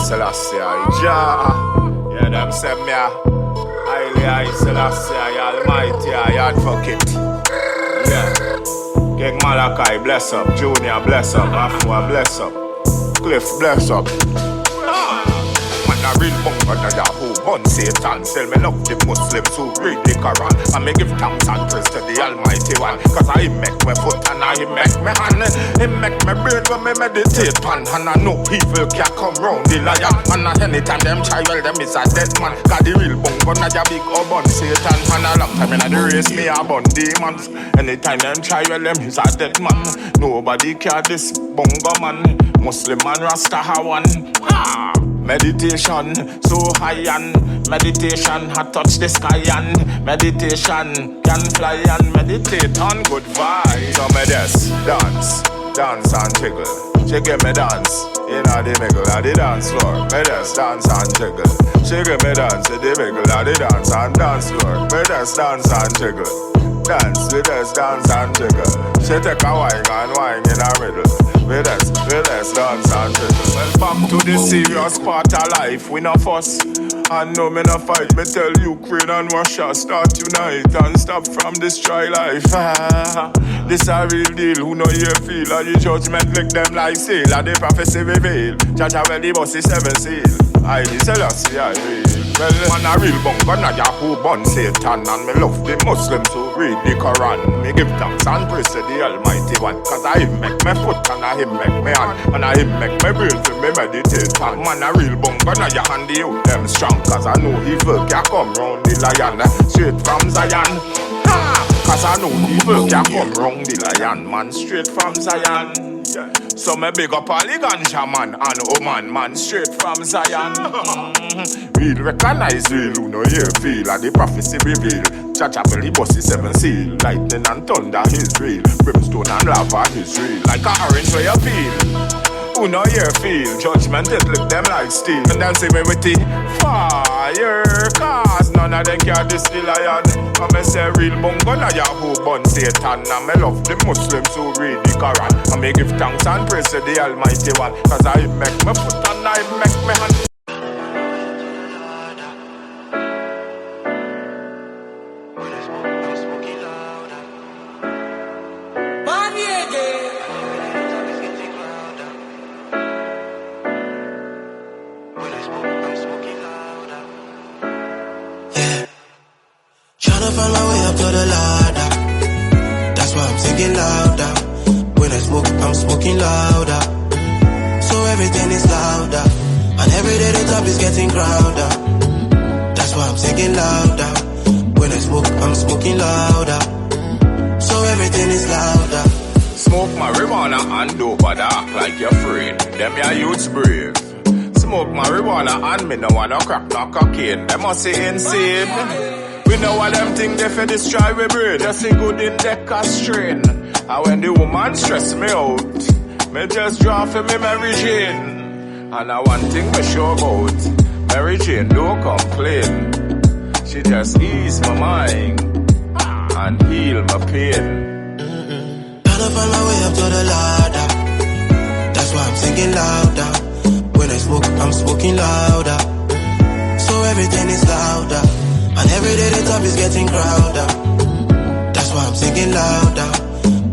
Selassie, Jah. Yeah, them say me highly Selassie, Almighty, I advocate. Yeah. King Malachi, bless up. Junior, bless up. Afua, bless up. Cliff, bless up. A real bunker that Yahoo born Satan. Tell me love the Muslims who read the Quran. And me give thanks and praise to the Almighty One. Cause I make my foot and I make my hand. He make my brain when me meditate pan. And I know evil can come round the lion. And anytime them try, well them is a dead man. Cause the real bunker that ya big or born Satan. And a long time in the race me a born demons. Anytime them try, well them is a dead man. Nobody care this bunker man. Muslim man Rasta one. Meditation, so high and meditation had touched the sky and meditation can fly and meditate on good vibes. So me just dance and jiggle. She give me dance, in the middle of the dance floor. Me just dance and jiggle. She give me dance, in the middle of the dance and dance floor. Me just dance and jiggle. Dance, we just dance and jiggle. She take a wine and wine in the middle. We just dance and jiggle. Well, back to the serious part of life. We no fuss and no me no fight. Me tell Ukraine and Russia start unite and stop from destroy life. This a real deal. Who know you feel? And the judgment lick them like sail. And the prophecy reveal. Jaja well the boss is 7 seal. I Selassie I real. Well, man a real bunker na Yahoo born Satan. And me love the Muslims who read the Quran. Me give thanks and praise to the Almighty One. Cause I make my foot and I make my hand. And I make my brain to me meditate. And man a real bunker na ya hand the youth them strong. Cause I know evil can come round the lion. Straight from Zion. Cause I know evil can come round the lion. Man straight from Zion. So me big up all the ganja man and woman man straight from Zion. Real recognize real, who know you feel. And the prophecy reveal. Jaja belly boss is 7 seal. Lightning and thunder is real. Brimstone and lava is real. Like a orange where you feel. Who know you feel. Judgment it look them like steel. And then see me with the fire. Cause none of them can diss the lion. And me say real bungo na Yahoo born Satan. And me love the Muslims who read the Quran. And me give thanks and praise to the Almighty One. Cause I make my foot and I make my hand. Tryna find my way up to the ladder. That's why I'm singing louder. When I smoke, I'm smoking louder. So everything is louder. And every day the top is getting crowded. That's why I'm singing louder. When I smoke, I'm smoking louder. So everything is louder. Smoke marijuana and dope, but act like you're afraid. Them your youths brave. Smoke marijuana and me no wanna crack no cocaine. Them must say insane. We know what them think they for destroy we brain. Just a good in deck or strain. And when the woman stress me out, me just draw for me Mary Jane. And one thing me sure about, Mary Jane don't complain. She just ease my mind and heal my pain. Tryna find my way up to the ladder. That's why I'm singing louder. When I smoke, I'm smoking louder. So everything is louder. And every day the top is getting crowded. That's why I'm singing louder.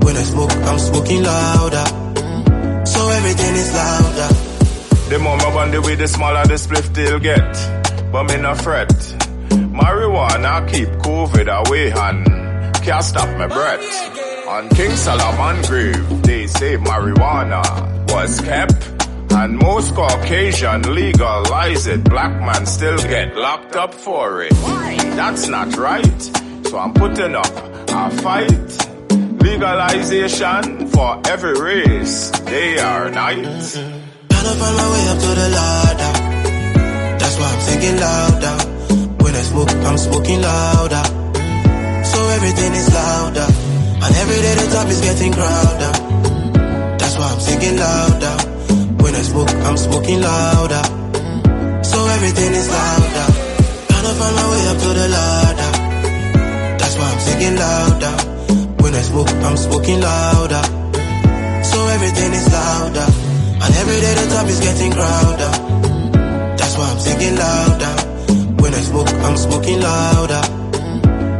When I smoke, I'm smoking louder. So everything is louder. The more I wonder with the smaller the spliff they'll get. But me no fret. Marijuana keep COVID away and can't stop my breath. On King Solomon grave, they say marijuana was kept. And most Caucasian legalize it. Black man still get locked up for it. Why? That's not right. So I'm putting up a fight. Legalization for every race, day or night. Tryna find my way up to the ladder. That's why I'm singing louder. When I smoke, I'm smoking louder. So everything is louder. And every day the top is getting crowded. That's why I'm singing louder. When I smoke, I'm smoking louder. So everything is louder. Tryna find my way up to the ladder. That's why I'm singing louder. When I smoke, I'm smoking louder. So everything is louder. And every day the top is getting crowded. I'm smoking louder.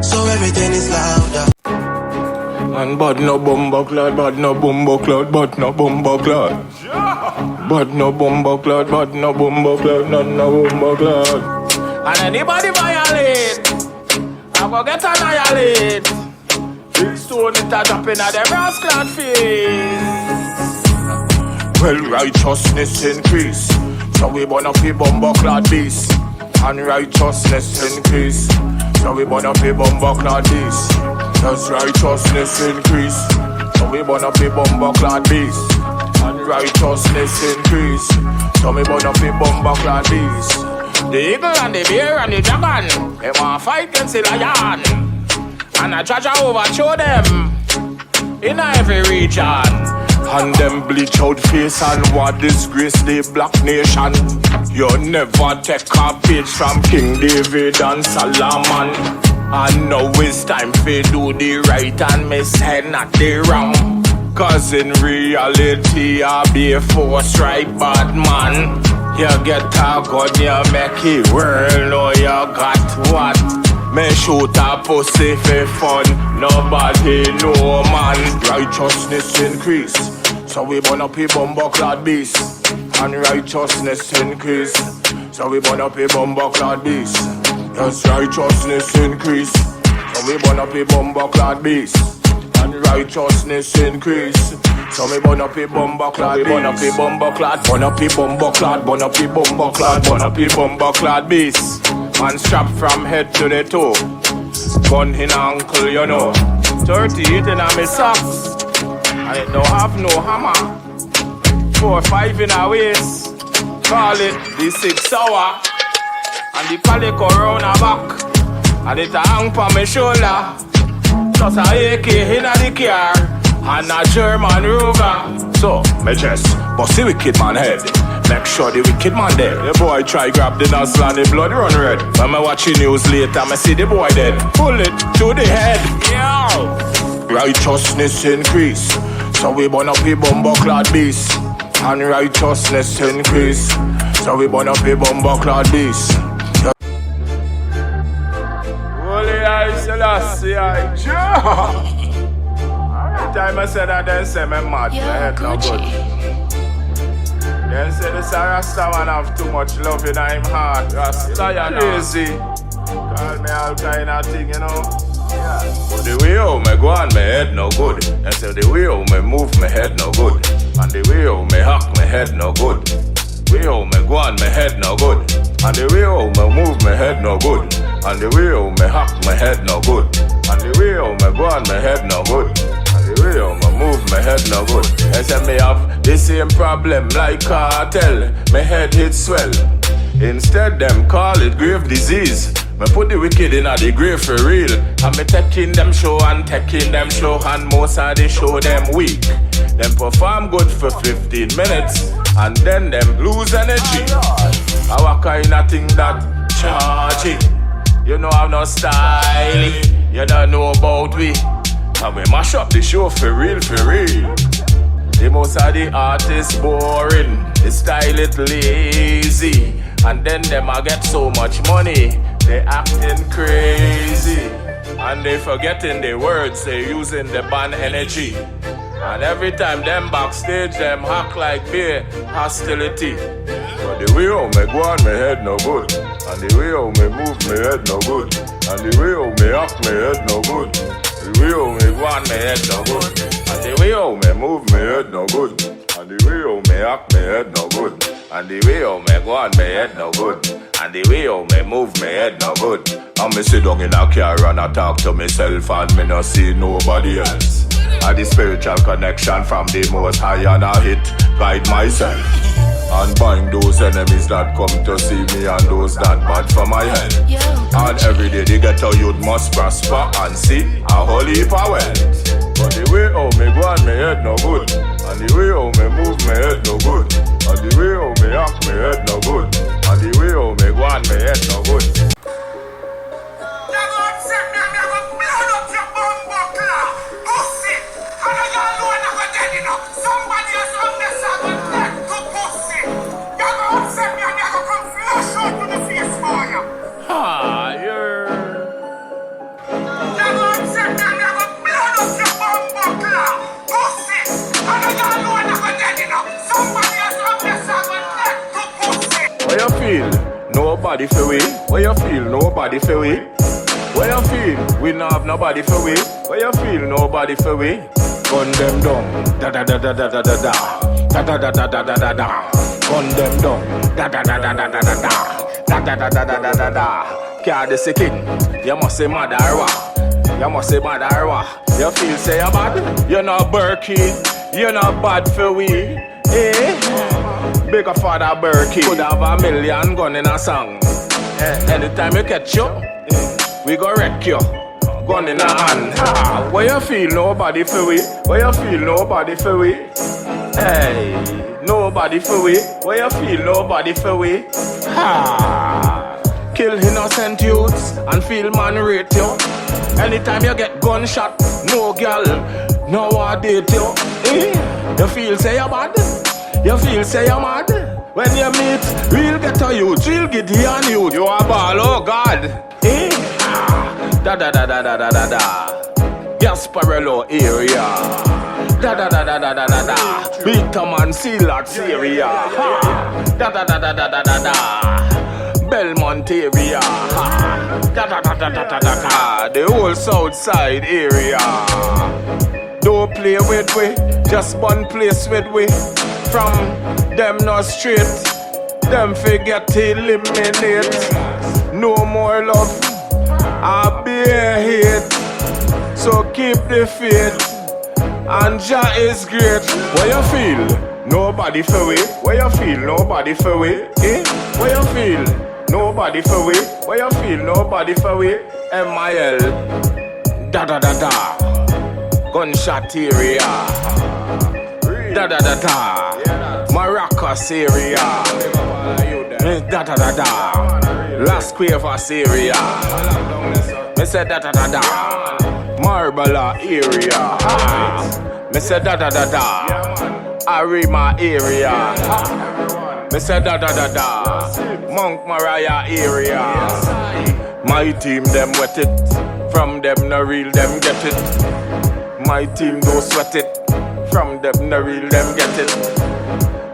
So everything is louder. And but no bumbo cloud, but no bumbo cloud, but no bumbo cloud. But no bumbo cloud, but no bumbo cloud, no bumbo cloud. And anybody violate, I go get annihilate. Big stone it a drop in a them brass cloud face. Well, righteousness increase, so we burn up a bumbo cloud beast. And righteousness increase, so we burn up a bumbo cloud beast. As righteousness increase, so we burn up a bumbo cloud beast. And righteousness increase, so we burn up a bumbo cloud beast. The eagle and the bear and the dragon, they want to fight against the lion. And I judge overthrow them in every region. And them bleach out face and what disgrace the black nation. You never take a page from King David and Solomon. And now it's time for do the right and me say not the wrong. Cause in reality I be a force right bad man. You get a gun, you make it world, know you got what? Me shoot a pussy for fun, nobody know man. Righteousness increase, so we burn up a bumbo clad beast. And righteousness increase, so we burn up a bumbo clad beast. Yes, righteousness increase, so we burn up a bumbo clad beast. And righteousness increase, so we burn up a bumbo clad beast. Burn up a bumbo clad, burn up a bumbo clad, burn up a bumbo clad, burn up a bumbo clad beast. Man strapped from head to the toe, gun in ankle, you know. 38 in a me socks, and it don't have no hammer. 4 or 5 in a waist, call it the 6 hour. And the calico round her back, and it a hang for me shoulder. Just a AK in the car, and a German Rover. So, me just bust the wicked man head. Make sure the wicked man dead. The boy try grab the nozzle and the blood run red. When me watch the news later, me see the boy dead. Pull it to the head. Yo! Righteousness increase, so we burn up a bumbo clad beast. And righteousness increase, so we burn up a bumbo clad beast. Holy I Selassie, I every time I say that, they say me mad, my head no good. They say the Rasta man have too much love in him heart. Rasta you crazy. Call me all kind of thing, you know. Yeah. But the way how me go on, my head no good. They say the way how me move, my head no good. And the way how me hack, my head no good. The way how me go on, my head no good. And the way how me move, my head no good. And the way how me hack, my head no good. And the way how me go on, my head no good. And the way how me move, my head no good. They say me have the same problem like cartel. My head hit swell. Instead them call it grave disease. Me put the wicked in the grave for real. And me taking them show and taking them show. And most of the show them weak. Them perform good for 15 minutes and then them lose energy. Our kind of thing that charging. You know I'm not styling. You don't know about we. And we mash up the show for real, for real. The most of the artists boring. The style it lazy. And then them a get so much money. They acting crazy. And they forgetting the words. They using the band energy. And every time them backstage, them hack like beer, hostility. But the way how me go on, my head no good. And the way how me move, my head no good. And the way how me act, my head no good. The way how me go on, my head no good. And the way how me move, my head no good. And the way how me act, my head no good. And the way how me go on, my head no good. And the way how me move, my head no good. And me sit down in a car and I talk to myself and me no see nobody else. And the spiritual connection from the most high and I hit guide myself. And bind those enemies that come to see me and those that bad for my head. And every day the ghetto youth must prosper and see a whole heap of wealth. But the way how me go on, my head no good. And the way how me move, my head no good. And the way how me act, my head no good. And the way how me go on, my head no good. nobody for we. Where you feel nobody for we? Where you feel we not have nobody for we? Where you feel nobody for we? Gun them down, da da da da da da da da da da da da da da da. Gun them down, da da da da da da da da da da da da da da da. Can't this king? You must say mad or what? You must say mad or what? You feel say you bad? You're not Berkey, you're not bad for we. Eh? Big father Berkey could have a million gun in a song. Anytime you catch you, we go wreck you. Gun in a hand. Where you feel nobody for we? Where you feel nobody for we? Hey, nobody for we. Where you feel nobody for we? Ha! Kill innocent youths and feel man rate you. Anytime you get gunshot, no girl, no one date you. You feel say you bad? You feel say you mad? When you meet real ghetto youth, real Gideon youth, you a ball, oh God. Da da da da da da da da. Gasparello area. Da da da da da da da da. Bitaman Sealats area. Da da da da da da da da. Belmont area. Da da da da da da da. The whole south side area. Don't play with we, just one place with we. From them no straight, them forget to eliminate. No more love, I bear hate. So keep the faith, and Jah is great. Where you feel? Nobody for we. Where you feel? Nobody for we. Eh? Where you feel? Nobody for we. Where you feel? Nobody for we. MIL. Da da da da. Gunshot area. Da da da da. Maracas area. Da da da da. Las Cuevas area. Me say da da da da. Marbella area. Me say da da da da. Arima area. Me say da da da da. Mount Mariah area. My team them wet it. From them no real them get it. My team don't sweat it. From them no real them get it.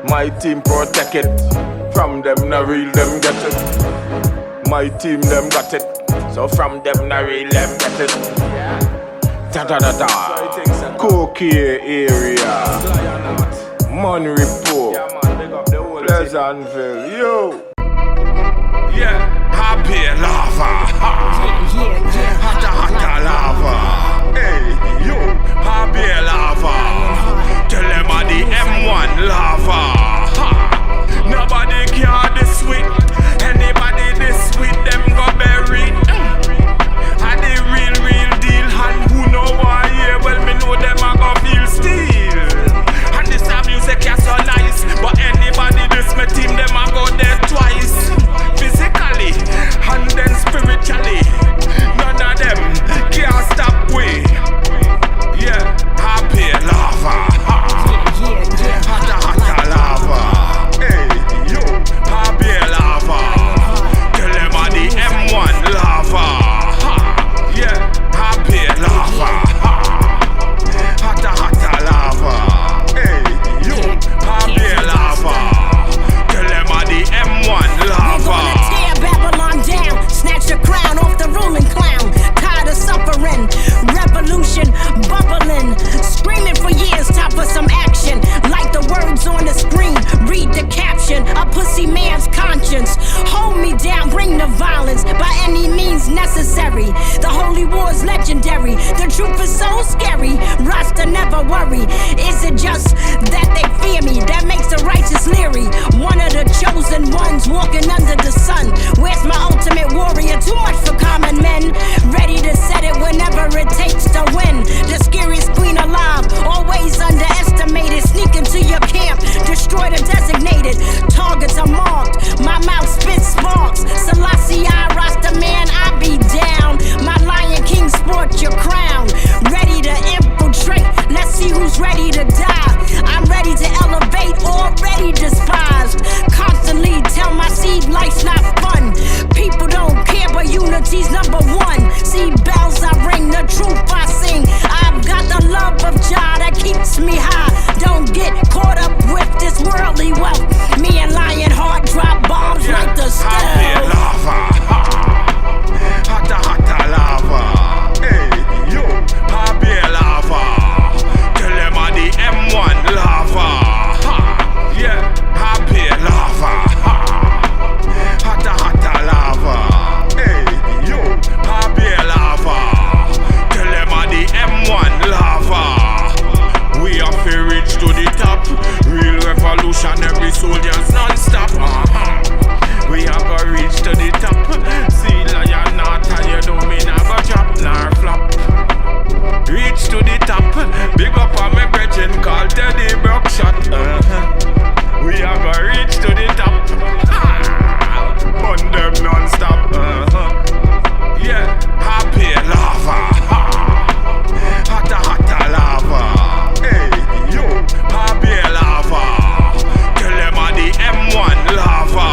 My team protect it. From them no real them get it. My team them got it. So from them no real them get it. Da da da da. Coquille area. Monreport. Pleasantville. Yo. Yeah. Happy lava. Hata hata lava. Hey, yo. Happy lava. Tell them I the M1 lava. Ha. Nobody care this sweet. Anybody this sweet, them go bury. I the real deal. And who know why here? Well, me know them I go feel steel. And this music is so nice. But anybody this my team, them I go there twice. Physically and then spiritually. None of them can't stop we. Yeah, happy lava. Hata hata lava. Hey, yo, happy lava. Tell them I the M1 lava. Yeah, happy lava. Hata hata lava. Hey, yo, happy lava. Tell them I the M1 lava. We gonna tear Babylon down, snatch the crown off the ruling clown. Tired of suffering, revolution bubbling, screaming for years, time for some action. Like the words on the screen, read the caption. A pussy man's conscience. Hold me down, bring the violence by any means necessary. The holy war's legendary. The truth is so scary. Rasta never worry. Is it just that they fear me that makes the righteous leery? One of the chosen ones walking under the sun. Where's my ultimate warrior? Too much for common men. Ready to set it whenever it takes to win. The scariest queen alive, always underestimated. Sneak into your camp, destroy the designated. Targets are marked, my mouth spits sparks. Selassie, I Rasta man, I be down. My Lion King sport your crown. Ready to infiltrate, let's see who's ready to die. I'm ready to elevate, already despised. Constantly tell my seed life's not fun. People don't care, but unity's number one. See bells I ring, the truth I sing. I've got the love of Jah that keeps me high. Don't get caught up with this worldly wealth. Me and Lionheart drop bombs like the stone. soldiers non-stop. We are gonna reach to the top. See lion not and you know me not go drop nor flop. Reach to the top. Big up on my brethren called Teddy Brockshot. We are gonna reach to the top. Burn them non-stop. Yeah, happy lava. Hotta lava. Hey, yo, happy lava. Tell them on the M1 lava.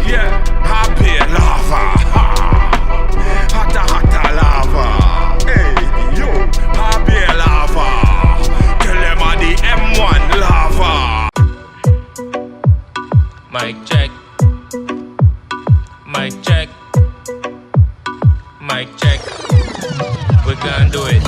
Yeah, happy lava. Hotta lava. Hey, yo, happy lava. Tell them on the M1 lava. Mic check. Mic check. Mic check. We gon' do it.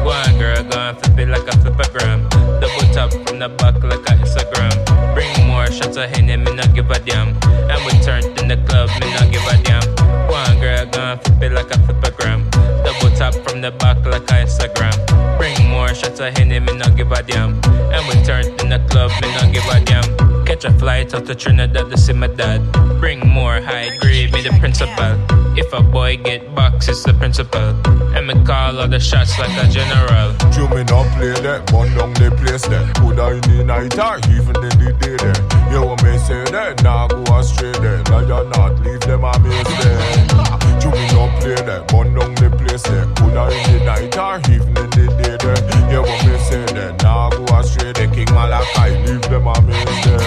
Go on, girl, go on, flip it like a flippergram. Double tap from the back like a Instagram. Bring more shots of Henny, me not give a damn. And we turned in the club, me not give a damn. Go on, girl, go on, flip it like a flippergram. Double tap from the back like a Instagram. Bring more shots of Henny, me not give a damn. And we turned in the club, me not give a damn. Catch a flight out to Trinidad to see my dad. Bring more high grade, me the principal. If a boy get box, it's the principal. And me call all the shots like a general. You me not play that, burn down the place there. Coulda in the night or even in the day there. You want me say that, nah go astray there. Lion not, leave them a maze there. You me not play that, burn down the place there. Coulda in the night or even in the day there. You want me say that, nah go astray there. King Malachi, leave them a maze there.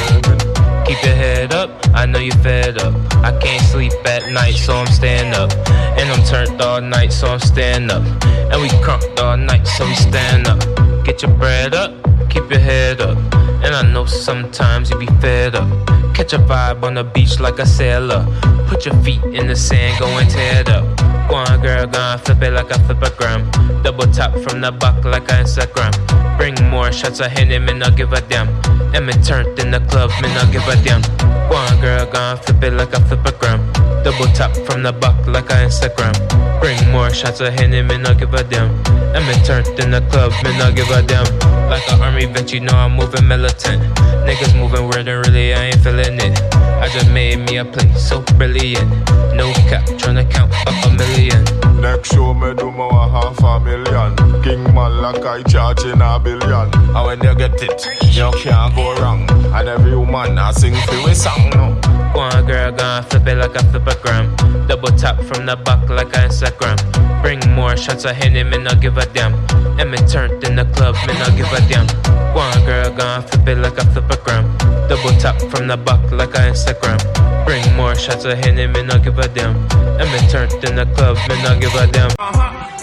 Keep your head up, I know you fed up. I can't sleep at night, so I'm staying up. And I'm turned all night, so I'm staying up. And we crunked all night, so we stand up. Get your bread up, keep your head up. And I know sometimes you be fed up. Catch a vibe on the beach like a sailor. Put your feet in the sand, go and tear it up. Go on, girl, go on, flip it like a flippergram. Double tap from the back like an Instagram. Bring more shots of Henny, me not give a damn. And me turned in the club, me not give a damn. Go on, girl, go on, flip it like a flippergram. Double tap from the back like an Instagram. Bring more shots of Henny, me not give a damn. And me turned in the club, me not give a damn. Like an army vet, you know I'm moving militant. Niggas moving weird and really I ain't feeling it. I just made me a play so brilliant. No cap, tryna count up a million. Next show me do more $500,000. King Malachi charging $1 billion. And when you get it, you can't go wrong. And every woman I sing for a song now. Go on, girl, go on, flip it like a flippergram. Double tap from the back like an Instagram. Bring more shots of Henny, me not give a damn. And me turned in the club, me not give a damn. Go on, girl, go on, flip it like a flippergram. Double tap from the back like an Instagram. Bring more shots of Henny, me not give a damn. And me turned in the club, me not give a damn.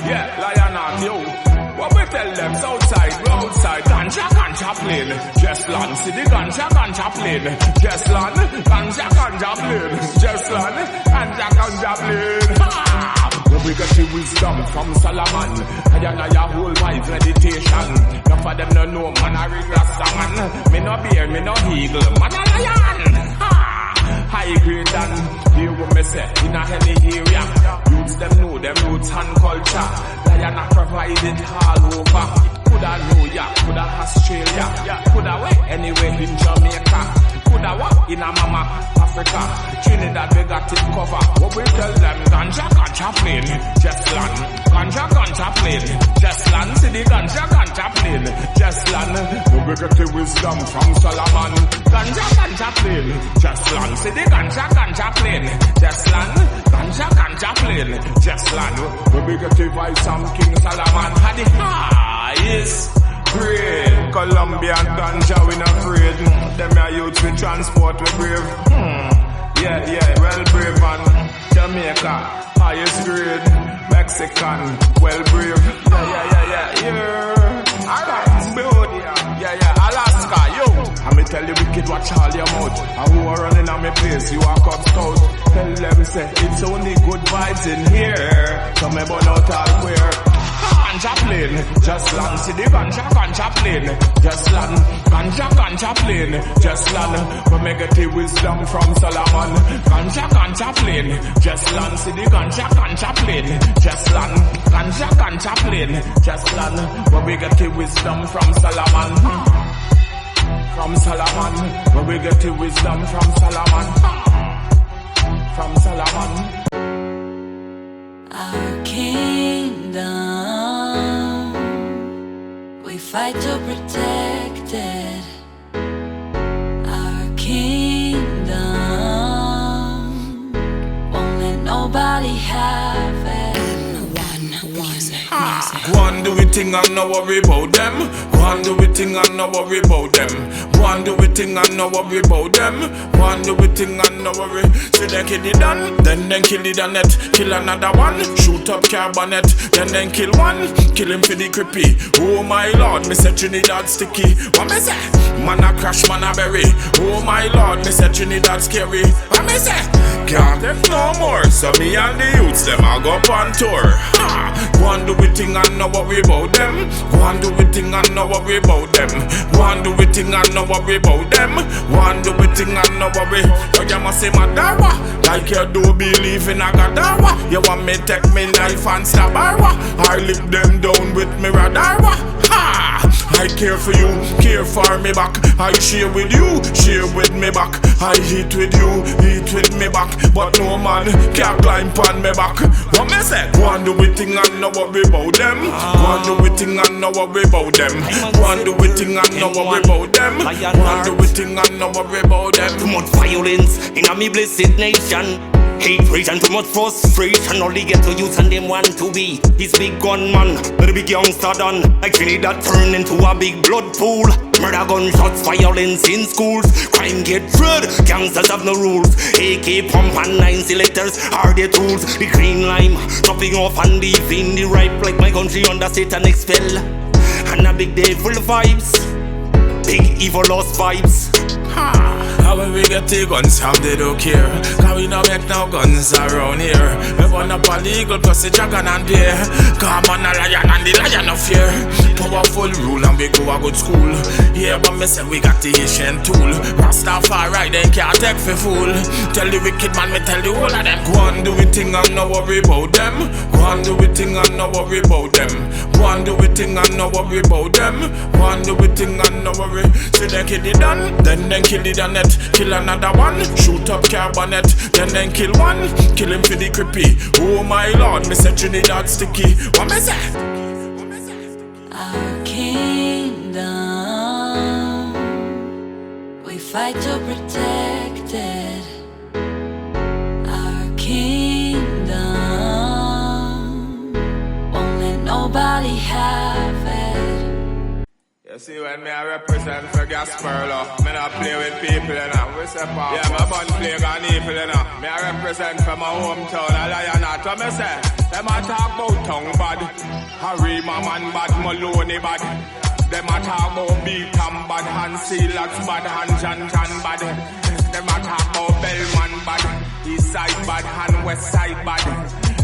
Yeah, lion on you. What we tell them, outside, roadside, ganja plane. Just land, see the ganja plane. Just land, ganja plane. Just land, ganja plane. Ha! When we get the wisdom from Solomon, I hold my meditation. None of them no know, man, I read Rasta man. Me no bear, me no eagle, man, a lion. Ha! High grade than hear what me say in a any area. Youths them know them roots and culture. Lion a provided all over. Coulda New York, coulda Australia, coulda where anywhere in Jamaica, coulda what in a mama Africa. Trinidad we got it cover. What we tell them, ganja plane, just land. Ganja plane, just land. See the ganja plane, just land. We get the wisdom from Solomon. Ganja plane, just land. See the ganja plane, just land. Ganja plane, just land. We get the vibes from King Solomon. Had the highest grade. Colombian ganja we not afraid. Them a youth we transport we brave. Yeah, well brave man. Jamaica, highest grade. Mexican, well brave. Yeah. Alright, Cambodia. Yeah, Alaska, yo. I me tell you wicked watch all your mouth. And who are running on me place, you are Cub Scout. Tell them say it's only good vibes in here. So me burn out all queer. Ganja plane, just land. See the ganja plane, just land. Ganja plane, just land. We me get the wisdom from Solomon. Ganja plane, just land. See the ganja plane, just land. Ganja plane, just land. We me get the wisdom from Solomon. from Solomon. Where we get the wisdom from Solomon. From Solomon. Our kingdom, we fight to protect it. Our kingdom, won't let nobody have it. Go and do it thing and no worry about them. Go and do it thing and no worry about them. Go and do it thing and no worry about them. Go and do it thing and no worry. See they kill it done, then kill it on net. Kill another one, shoot up carbonet. Then kill one, kill him for the creepy. Oh my lord, me say Trinidad sticky. What me say? Man a crash, man a berry. Oh my lord, me say Trinidad scary. What me say? Can't take no more. So me and the youths them a go on tour. Ha! Go and do it thing and no worry about them. Go and do it thing and no worry about them. Go and do it thing and no worry about them. Go and do it thing and no worry. So you must say Madawa, like you do believe in a Gadawa. You want me take me knife and stab her? I lick them down with me radar. Ha! I care for you, care for me back. I share with you, share with me back. I eat with you, eat with me back. But no man can't climb on me back. What me say? Go and do it thing and no worry about them. Go and do it thing and no worry about them. Go and do it thing and no worry about them. Go and do it thing and no worry about them. Too much violence in a me blessed nation. Hate, and too much frustration. Only get to use and them want to be this big gunman, but the big youngster done. Like Trinidad turn into a big blood pool. Murder, gunshots, violence in schools. Crime get red, gangsters have no rules. AK, pump and 9 selectors are their tools. The green lime, chopping off and leaving the ripe. Like my country under satanic spell. And a big day full of vibes. Big evil lost vibes. How when we get the guns, how they don't care. Cause we no make no guns around here. We burn up a legal plus the dragon and bear. Come on a lion and the lion of fear. Powerful rule and we go a good school. Yeah, but me say we got the ancient tool. Rastafari they can't take for fool. Tell the wicked man, me tell the whole of them. Go and do it thing and no worry about them. Go and do it thing and no worry about them. Go and do it thing and no worry about them. Go and do it thing and no worry. See they kill it done, then kill it on net. Kill another one, shoot up carbonet. Then kill one, kill him for the creepy. Oh my lord, me say Trinidad sticky. What me say? Our kingdom, we fight to protect it. Our kingdom, won't let nobody have it. You see when me I represent for Gasperlo, me not play with people, you know. We say pop. Yeah, my bun play on evil, you know. Me I represent for my hometown, a lion at what me say. Them a talk about tongue bad, Harima man bad, Maloney bad. Them a talk about Beatam bad, Han Silax bad, Han Jan bad. Them a talk about Bellman bad, East Side bad, Han West Side bad.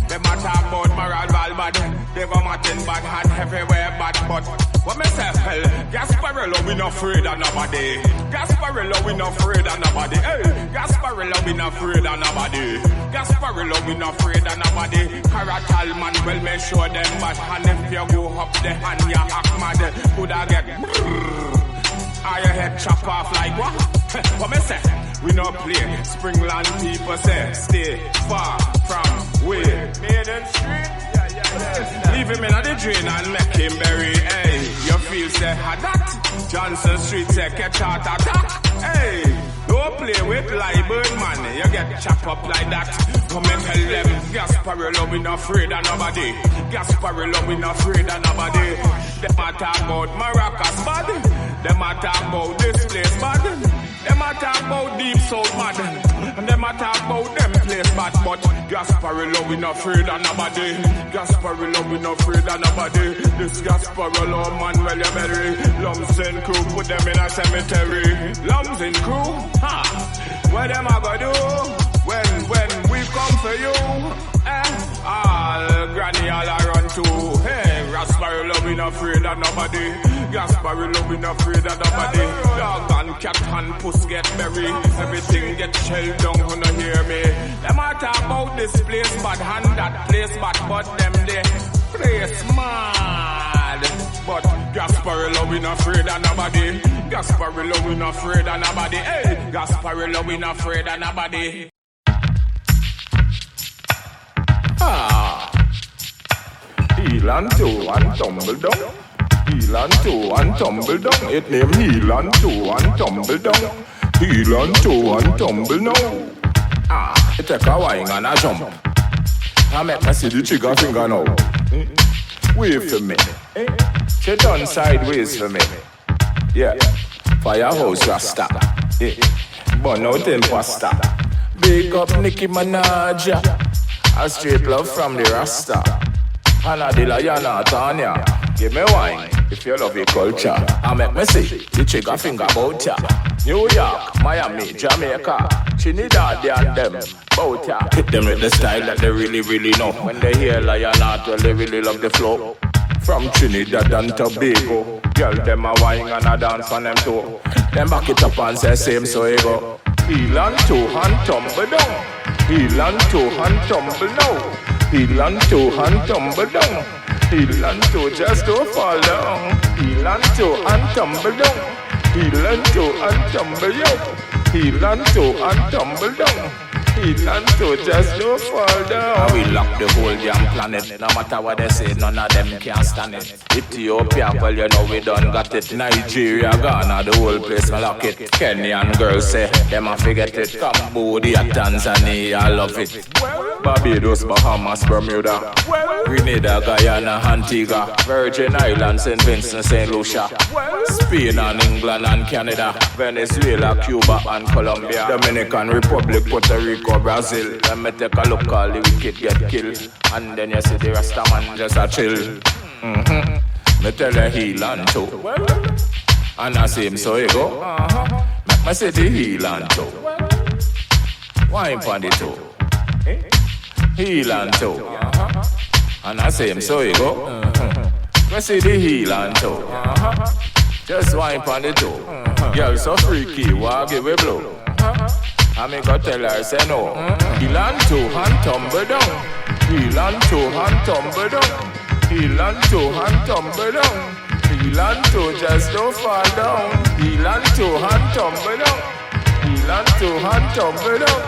Them a talk about Maralval bad, Deva Martin bad, Han everywhere bad, but what me say, hell, Gasparilla we not afraid of nobody. Gasparilla we not afraid of nobody. Hey, Gasparilla we not afraid of nobody. Gasparilla we not afraid of nobody. Caratal man, well me show them bad. And if you go up the hand, you act mad. Could I get are your head chop off like what? What me say? We not play. Springland people say, stay far from we. Maiden Street. Leave him in the drain and make him bury. Hey, you feel say had that? Johnson Street say catch heart attack. Hey, don't play with libel man. You get chop up like that. Come and tell them Gasparilla we not afraid of nobody. Gasparilla we not afraid of nobody. Them a talk about Maracas bad. Them a talk about this place bad. Them a talk about deep south mad. And them a talk about them place bad. But Gasparilla we not afraid of nobody. Gasparilla we not afraid of nobody. This Gasparilla man well you bury. Lumps in crew put them in a cemetery. Lumps in crew? Ha! What them a go do? When we come for you? All granny all a run to. Hey, Gasparilla we not afraid of nobody. Gasparilla we not afraid of nobody. Dog and cat and puss get buried. Everything get shelled down, you no hear me. Them a talk about this place bad and that place bad, but them they place mad. But Gasparilla, we not afraid of nobody. Gasparilla, we not afraid of nobody. Hey, Gasparilla, we not afraid of nobody. Heel and toe and tumble down. Heel and toe and tumble down. It name heel and toe and tumble down. Heel and toe and tumble now. It take a wine and a jump. I make me see the trigger finger now. Wave for me. She done sideways for me. Yeah. Firehouse Rasta. Burn out imposter. Big up Nicki Minaj. A straight love from the Rasta. Anna de la Yana Tanya. Give me wine if you love your culture. I make me see the trigger finger bout ya. New York, Miami, Jamaica, Trinidad and them bout ya. Hit them with the style that they really, really know. When they hear Lion Art, well they really love the flow. From Trinidad and Tobago, girl them a wine and a dance on them too. Them back it up and say same so you go. Heel and toe and tumble down. Heel and toe and tumble now. Heel and toe and tumble down. Heel and toe just don't fall down. Heel and toe and tumble down. Heel and toe and tumble down. Heel and toe and tumble down. Heel and toe just don't fall down. We lock the whole damn planet. No matter what they say, none of them can stand it. Ethiopia, well you know we done got it. Nigeria, Ghana, the whole place we lock it. Kenyan girls say, them a forget it. Cambodia, Tanzania, I love it. Barbados, Bahamas, Bermuda, Grenada, Guyana, Antigua, Virgin Islands, St. Vincent, St. Lucia, Spain and England and Canada, Venezuela, Cuba and Colombia, Dominican Republic, Puerto Rico, Brazil. Let me take a look, all the wicked get killed, and then you see the Rasta man just a chill. Me tell you heel and toe, and I see him so you go. Make me say the heel and toe, wine pon the toe. Heel and toe, and I say him so you go. We see the heel and toe, just wine pon the toe. Girl so freaky, walk give a blow. I me go tell her say no. Heel and toe and tumble down. Heel and toe and tumble down. Heel and toe and tumble down. Heel and toe just don't fall down. Heel and toe and tumble down. Heel and toe and tumble down.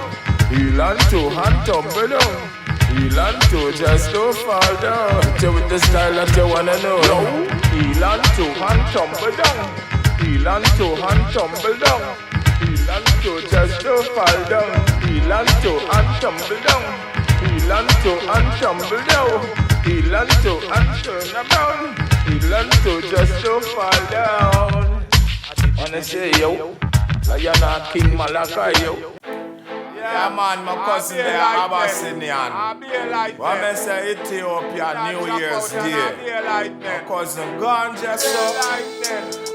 Heel and toe and tumble down. Heel and toe just don't fall down. Tell with the style that you wanna know. Heel and toe and tumble down. Heel and toe and tumble down. Heel and toe just don't fall down. Heel and toe and tumble down. Heel and toe and tumble down. Heel and toe and turn around. Heel and toe just don't fall down. Wanna say yo, Lion Art King Malachi yo. Yeah man, my cousin there, Abyssinian. What me say Ethiopia, New Year's Day. My cousin gone just so.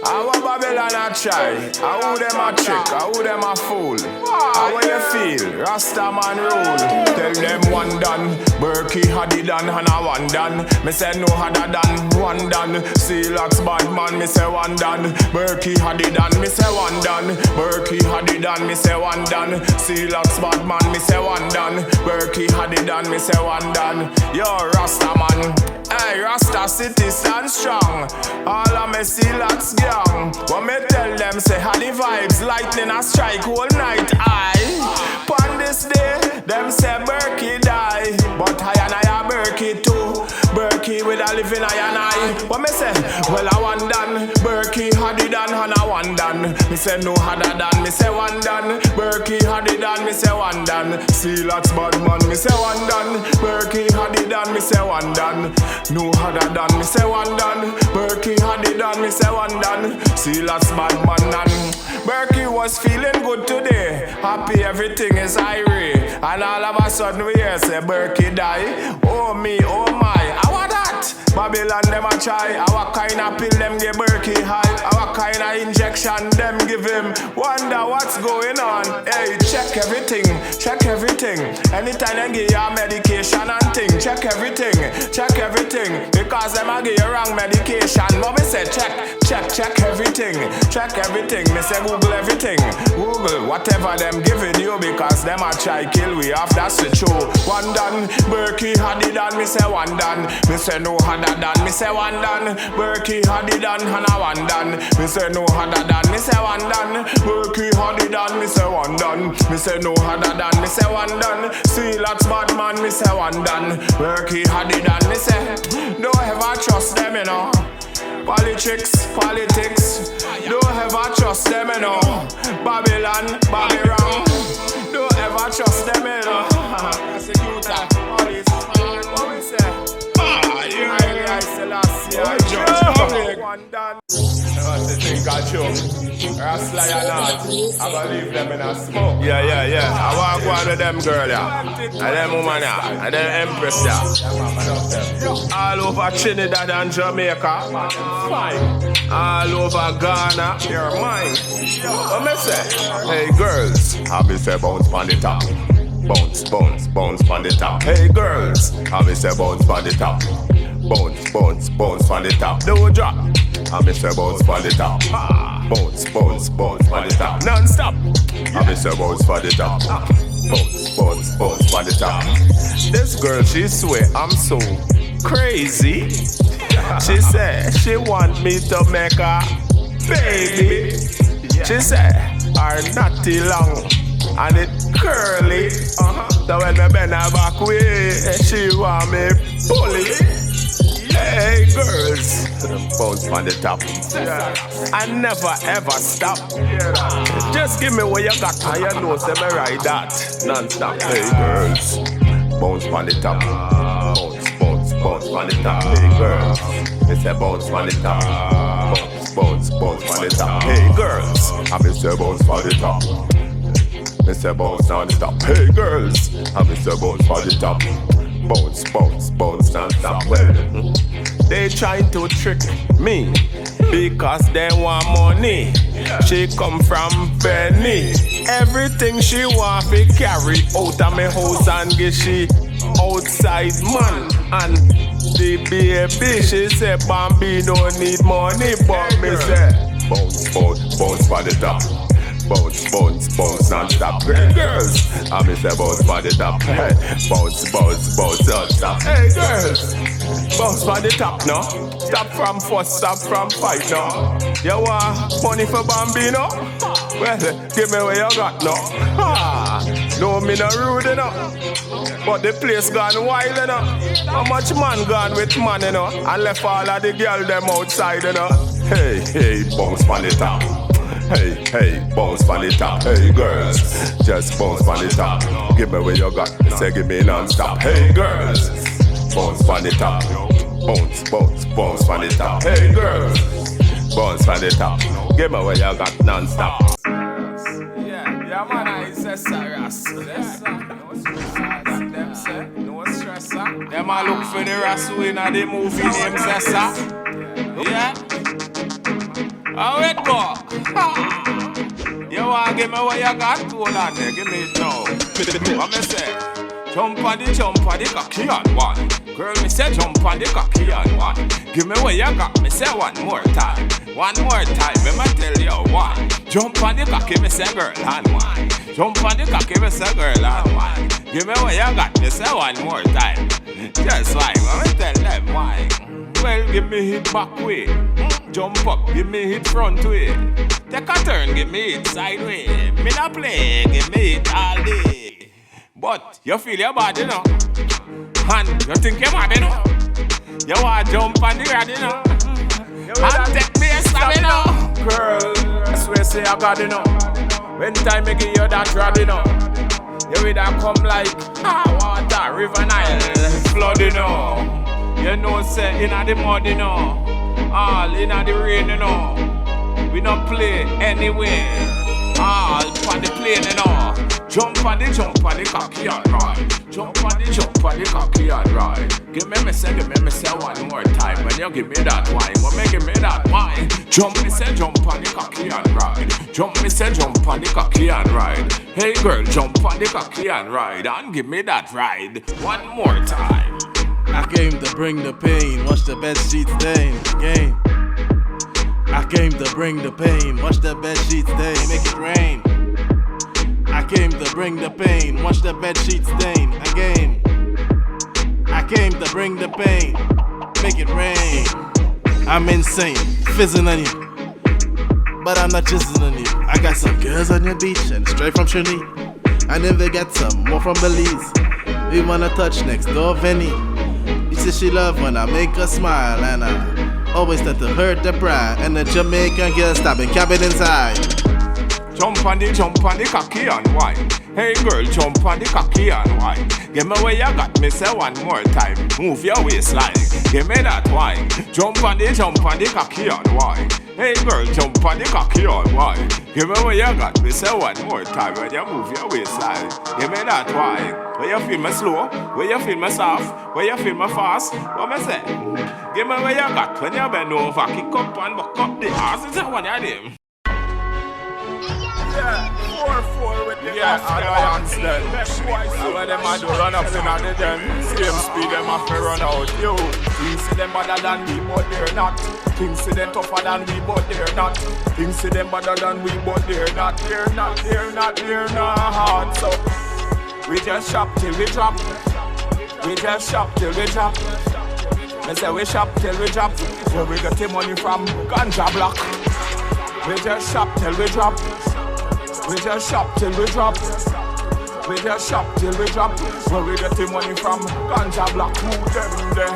How Babylon a try? How them a trick? How them a fool? How you feel? Rasta man rule. Tell them one done. Berkey had it done and a one done. Me say no harder than one done. Sealax bad man, me say one done. Berkey had it done, me say one done. Berkey had it done, me say one done. Sealax bad man, me say one done. Berkey had it done, me say one done. Yo, Rasta man. Hey, Rasta city stand strong. All of me Sealax gang. When me tell them say how the vibes, lightning a strike all night. Pon this day, them say Berkey die, but I and I are Berkey too. Berkey with a living I and I. What me say? Well I one done. Berkey had it done and I one done. Me say no harder than. Me say one done. Berkey had it done. Me say one done. Sealax bad man. Me say one done. Berkey had it done. Me say one done. No harder than. Me say one done. Berkey had it done. Me say one done. Sealax bad man and Berkey was feeling good today. Happy everything is irate. And all of a sudden we hear say Berkey die. Oh me, oh my, how that? Babylon them a try. Our kind of pill them give Berkey high. Our kind of injection them give him. Wonder what's going on. Hey, check everything, check everything. Anytime they give you a medication and thing, check everything, check everything. Because them a give you wrong medication. But me say check everything, check everything. Me say Google everything. Google whatever them giving you, because them a try kill we off, that's the truth. One done, Berkey had it done, me say one done. Me say no harder done, me say one done. Berkey had it done, and a one done. Me say no harder done, me say one done. Berkey had it done, me say one done. Me say no harder done, me say one done. See lots bad man, me say one done. Berkey had it done, me say don't ever trust them, you know. Politics, don't ever trust them, you know. Babylon, Babylon, don't ever trust them, you know. What we say? I say last year, I judge one done. What's the thing got you? Rastly or not, I'm gonna leave them in a smoke. Yeah. I want to go on with them girl, yeah. And them woman, yeah. And them empress, yeah. All over Trinidad and Jamaica. Fine. All over Ghana. You're mine. What me say? Hey girls, I be say bounce on the top. Bounce on the top. Hey girls, I be say bounce on the top. Bounce on the top. Do a drop. I be say bounce on the top. Bounce on the top. Non-stop. I be say bounce on the top. Bounce on the top. This girl, she swear I'm so crazy. She said she want me to make her baby. She said her natty long and it curly. So when me bend her back way, she want me pulley. Hey girls, bounce on the top. I never ever stop. Just give me what you got and you know say me ride that non-stop. Hey girls, bounce on the top. Bounce on the top. Hey girls, me say bounce on the top. Bounce on the top. Hey girls, I me say bounce on the top. Me say bounce on the top. Hey girls, I me say bounce on the top. Bounce non-stop. Well, they trying to trick me because they want money. She come from Benny. Everything she want to carry out of me house and get she outside man. And the baby, she say Bambi don't need money, but me say bounce for the top. Bounce non-stop. Hey girls, I me say bounce for the top. Hey, bounce non-stop. Hey girls, bounce for the top now. Stop from fuss, stop from fight now. You want money for Bambino? Well, give me what you got now. No, me no rude enough, but the place gone wild enough. How much man gone with man, you know, and left all of the girl them outside, you know. Hey, bounce for the top. Hey, bounce on the top. Hey girls, just bounce on the top. Give me what you got, say give me non-stop. Hey girls, bounce on the top. Bounce on the top. Hey girls, bounce on the top. Give me what you got, non-stop. Yeah, man, I say serious. No stress, them a look for the Rasu in the movie named Zessa. Yeah. How it go? You want give me what you got? Hold on there, give me it now. What me say? Jump on the cocky and one. Girl, me say jump on the cocky and one. Give me what you got, me say one more time. One more time, me tell you one. Jump on the cocky, me say girl and one. Jump on the cocky, me say girl and one. Give me what you got, me say one more time. Just like, me tell them why. Well, give me hit back way. Jump up, give me hit front way. Take a turn, give me hit sideways. Me not play, give me hit all day. But you feel your body, you know. And you think you're mad, you know. You want to jump on the rod, you know. And take me a stab, you know. Girl, I swear say I got, you know. When time I give you that rod, you know. You will come like water, river Nile, flood, you know. You know, say, inna the mud, you know. All inna the rain, you know. We don't play anywhere. All on the plane, you know. Jump on the cocky and ride. Jump on the cocky and ride. Give me say one more time. When you give me that wine, when me give me that wine. Jump on the cocky and ride. Jump on the cocky and ride. Hey girl, jump on the cocky and ride. And give me that ride one more time. I came to bring the pain, watch the bed sheets stain. Game. I came to bring the pain, watch the bed sheets stain. Make it rain. bring the pain, wash the bed sheets stain again. I came to bring the pain, make it rain. I'm insane, fizzing on you, but I'm not jizzing on you. I got some girls on your beach and straight from Trinity. And then they get some more from Belize. We wanna touch next door, Vinny. You see she love when I make her smile, and I always tend to hurt the pride. And the Jamaican girl stabbing cabin inside. Jump on the cocky and wine. Hey girl, jump on the cocky and wine. Give me where you got me, say one more time. Move your waistline, give me that wine. Jump on the cocky and wine. Hey girl, jump on the cocky and wine. Give me where you got me, say one more time. When you move your waistline, give me that wine. Where you feel me slow, where you feel me soft, where you feel me fast. What me say? Give me where you got when you bend over, kick up and buck up the ass. Is that what you do? Yeah, 4-4 with the Alliance then. When them a do run-ups in the den, same speed them have to run out. Yo, things see them better than we, but they're not. Things see them tougher than we, but they're not. Things see them better than we, but they're not. They're not. So we just shop till we drop. We just shop till we drop. Me say we shop till we drop. Where we get the money from ganja block. We just shop till we drop. We just shop till we drop. We just shop till we drop. Where we get the money from ganja block. Who them there?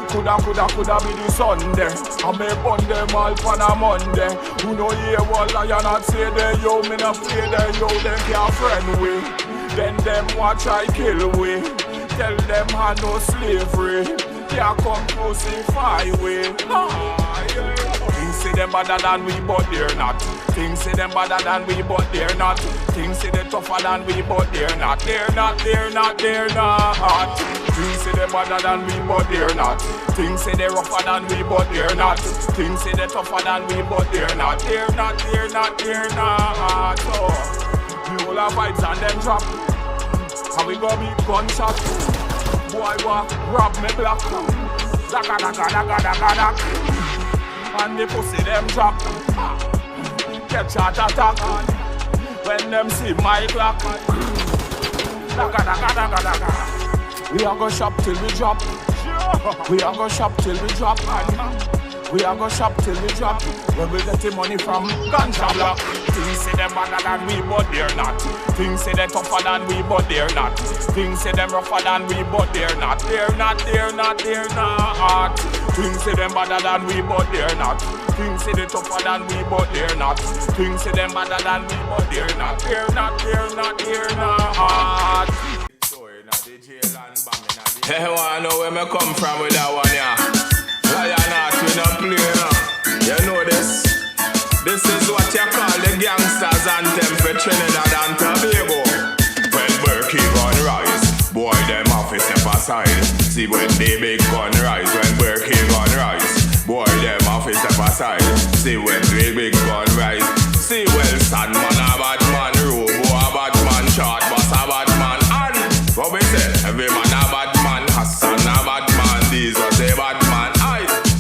Coulda be the Sunday. I may burn them all on a Monday. Who know hear what lion not say there? Yo, me not play there. Yo, them can't friend we. Then them watch I kill we. Tell them I no slavery. Can't come crucify we. Things say them better than we, but they're not. Things say them better than we, but they're not. Things say they tougher than we, but they're not. They're not. Things say they better than we, but they're not. Things say they rougher than we, but they're not. Things say they tougher than we, but they're not. They're not. So, the whole of vibes and them drop. And we go beat gunshot. Boy, what? Rob me black. Daga. And the pussy them drop. Get charge attack. When them see my clock. Daga. We are go shop till we drop. We are go shop till we drop. We are go shop till we drop. Where we get the money from ganja block. Things say them better than we, but they're not. Things say they tougher than we, but they're not. Things say them rougher than we, but they're not. They're not. Things say them better than we, but they're not. Things say they tougher than we, but they're not. Things say them better than we, but they're not. They're not. Hey, wanna know where me come from with that one, yeah? Lion Heart, we not play, you know this? This is what you call the gangsters anthem for Trinidad and Tobago. When Berkey gun rise, boy, them off a step aside. See when the big gun rise, when Berkey gun rise, boy, them off a step aside. See when the big gun rise. See, well, Sandman a bad man, Robo a bad man, Short Boss a bad man, and what we say, every man a bad man, Hassan a bad man, these was a bad man.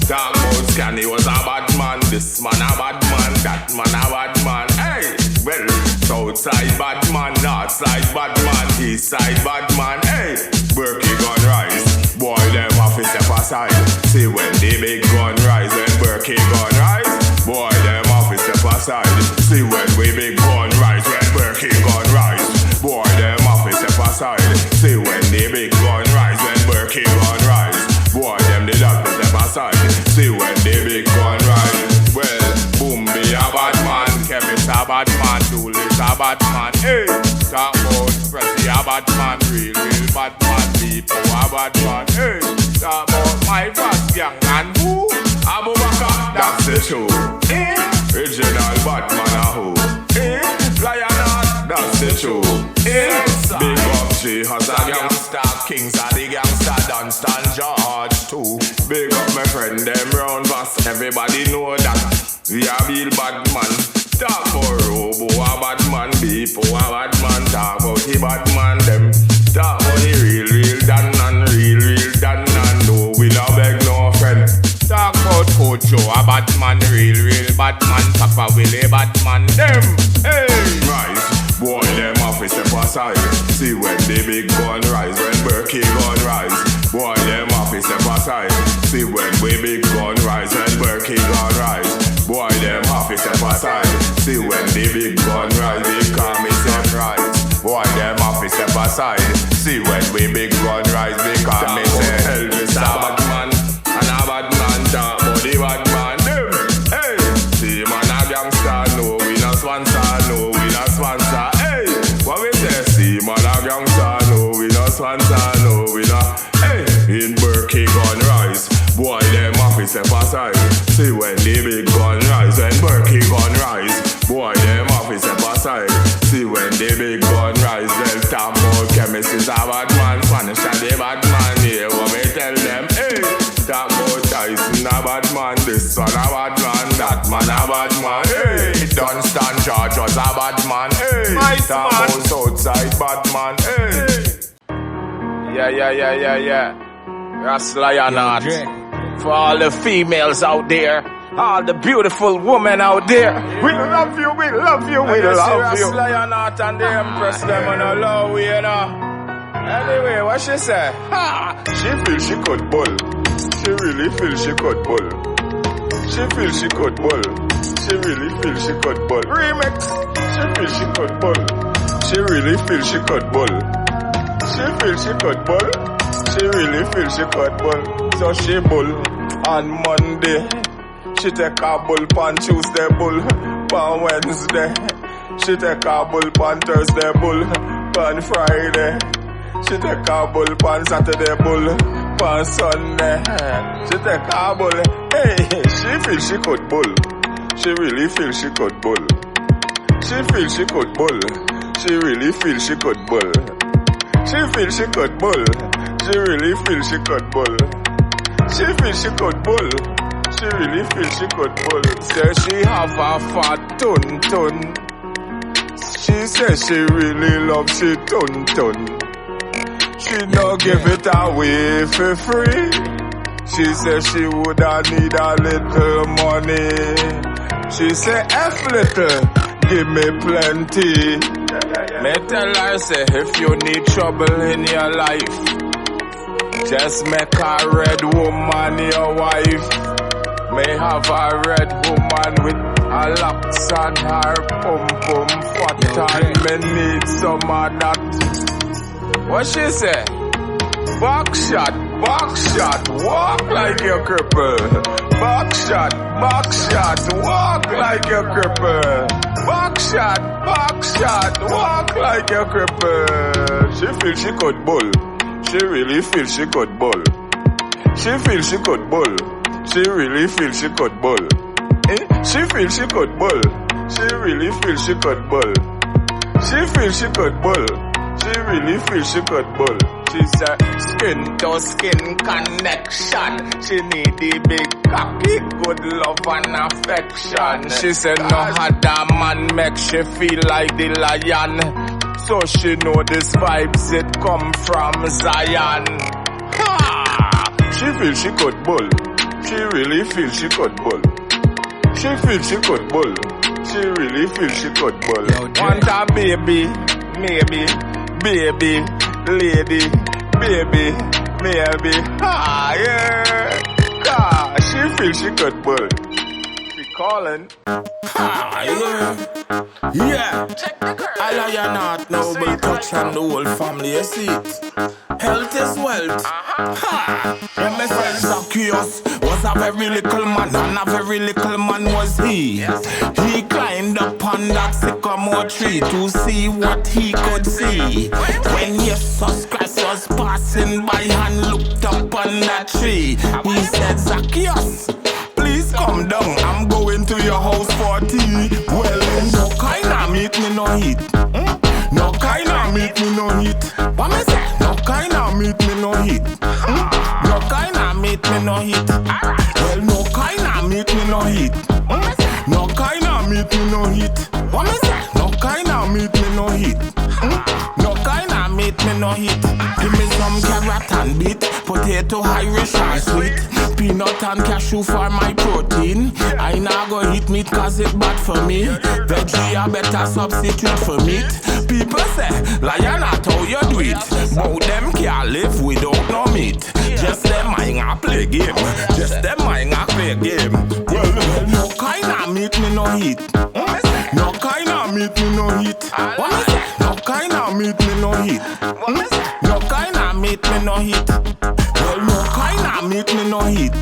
Talk about Scanny was a bad man, this man a bad man, that man a bad man. Hey, well, Southside bad man, Northside bad man, Eastside bad man. Hey, Berkey gun rise, boy them have to step aside. See when the big gun rise, when Berkey gun rise, boy them have to step aside. See when we big gun rise, when Berkey gun rise, boy them have to step aside. See when the big gun rise, when Berkey gun rise, boy them did have to step aside. See when the big gun rise. Well, Boom be a bad man, Kevin's a bad man, Dooley's a bad man. Hey, talk about Pressy a bad man, real bad man, people a bad man. Hey, talk about my fast gang and who? Abu Bakar, that's the show. Original bad man a who? Lion Heart, that's the show. Big up G has a gangster, Kings are the gangster, Dunstan George too. Big up my friend them round us, everybody know that we a real bad man. Talk about Robo a bad man, Beepo a bad man. Talk about the bad man them. Talk about the real Dan and real Dan and no we no beg no friend. Talk about Coach Joe a bad man, real bad man. Papa Willie bad man them. Hey, rise, boy them off a step aside. See when the big gun rise, when Berkey gun rise, boy them have to step aside. See when we big gun rise, when Berkey gun rise, boy them have to step aside. See when the big gun rise, they call me step rise, boy them have to step aside. See when we big gun rise, they call me step. Elvis a bad man, and a bad man talk about the bad man them. Hey, see man a gangster, no we no sponsor, no we no sponsor. Hey, what we say? See man a gangster, no we no sponsor, no we no. Hey, in Berkey gun rise, boy them have to step aside. See when the big gun rise, when Berkey gun rise, boy them have to step aside. See when the big gun rise, they'll talk about chemists is a bad man, Spanish and the bad man. Yeah, what we tell them? Hey, talk about Tyson a bad man, this one a bad man, that man a bad man. Hey, Dunstan George was a bad man. Hey, talk about Southside bad man. Hey, yeah. That's Lionheart. For all the females out there, all the beautiful women out there, we love you, we love you, we love you. Lionheart and the Empress, them on a low way, you know. Anyway, what she say? Ha! She feel she could bull. She really feel she could bull. She feel she could bull. She really feel she could bull. Remix. She feel she could bull. She really feel she could bull. She feel she could bull. She really feel she could bull. So she bull on Monday. She take a bull on Tuesday, bull on Wednesday. She take a bull on Thursday, bull on Friday. She take a bull on Saturday, bull on Sunday. She take a bull. Hey, she feel she could bull. She really feel she could bull. She feel she could bull. She really feel she could bull. She feel she could bull. She really feel she could bull. She feel she could bull. She really feel she could bull. Say she have a fat tun. She say she really love she tun. She no give it away for free. She say she woulda need a little money. She say F little, give me plenty. Me tell her say if you need trouble in your life, just make a red woman your wife. May have a red woman with a locks on her pum fat and me need some of that. What she say? Box shot, walk like you're crippled. Box shot, walk like you're crippled. Box shot, walk like you're crippled. She feel she could bull. She really feel she could bull. She feel she could bull. She really feel she could bull. She feel she could bull. She really feel she could bull. She feel she could bull. She really feel she could bull. She's a skin to skin connection. She need the big cocky, good love and affection. She said no other man make she feel like the lion. So she know this vibes it come from Zion. Ha! She feel she could bull. She really feel she could bull. She feel she could bull. She really feel she could bull. Want a baby, maybe. Baby, lady, baby, maybe. Ah, yeah. Ah, she feel she could bull. She calling. Ah, yeah. Yeah. I lie you not noble touch and the whole family, you see it. Health is wealth. Ha! When my friend Zacchaeus was a very little man, and a very little man was he. He climbed up on that sycamore tree to see what he could see. When Jesus Christ was passing by and looked up on that tree, he said, Zacchaeus, please come down, I'm going to your house for tea. Well, no kind of meat me no eat. No kind of meat me no eat. What me say? No kind of meat me no eat. No kind of meat me no eat. Well, no kind of meat me no eat. No kind of meat me no eat. What me say? No kind of meat me no eat. No kind of meat me no eat. Give me some carrot and beet, potato Irish and sweet, peanut and cashew for my protein. I nah go eat meat cause it bad for me. Veggie a better substitute for meat. People say, lion not how you do it. But them can't live without no meat. Just them mind a play game. Just them mind a play game. Well, no kind of meat me no eat. No kind of meat me no eat. No kind of meat me no eat. No kind of meat me no eat. Well, no kind of meat me no eat.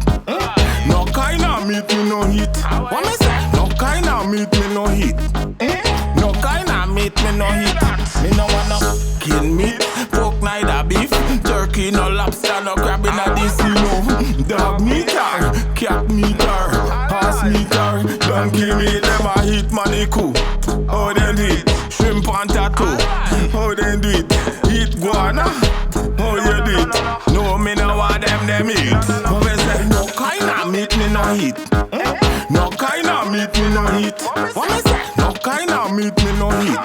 No kind of meat me no eat. What me say? No kind of meat me no eat. No kind of meat me no eat. Me no wanna kill meat, pork neither beef, turkey no lobster no crab inna this no. Dog meat or cat meat or horse meat or donkey meat. Them a eat maniku. How they do it? Shrimp and tattoo. How they do it? Eat guana. How you do it? No, me no want them eat. But me say no kind of meat me no eat. No kind of meat me no eat. What me say? No kind of meat me no eat.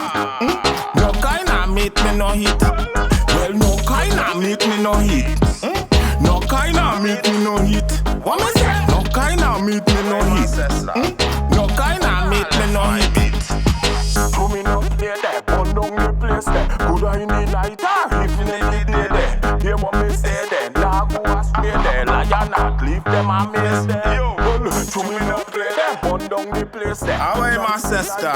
No kind of meat me no eat. Well, no kind of meat me no eat. No kind of meat me no eat. What me say? No kind of meat me no eat. No kind of meat me no eat. To me no play there, burn down the place there. Good I in the night or if in the day there. Hear what me say there, dog go astray there. Lion not leave them a mess there. Yo, to me no play there, burn down the place there. How am my sister?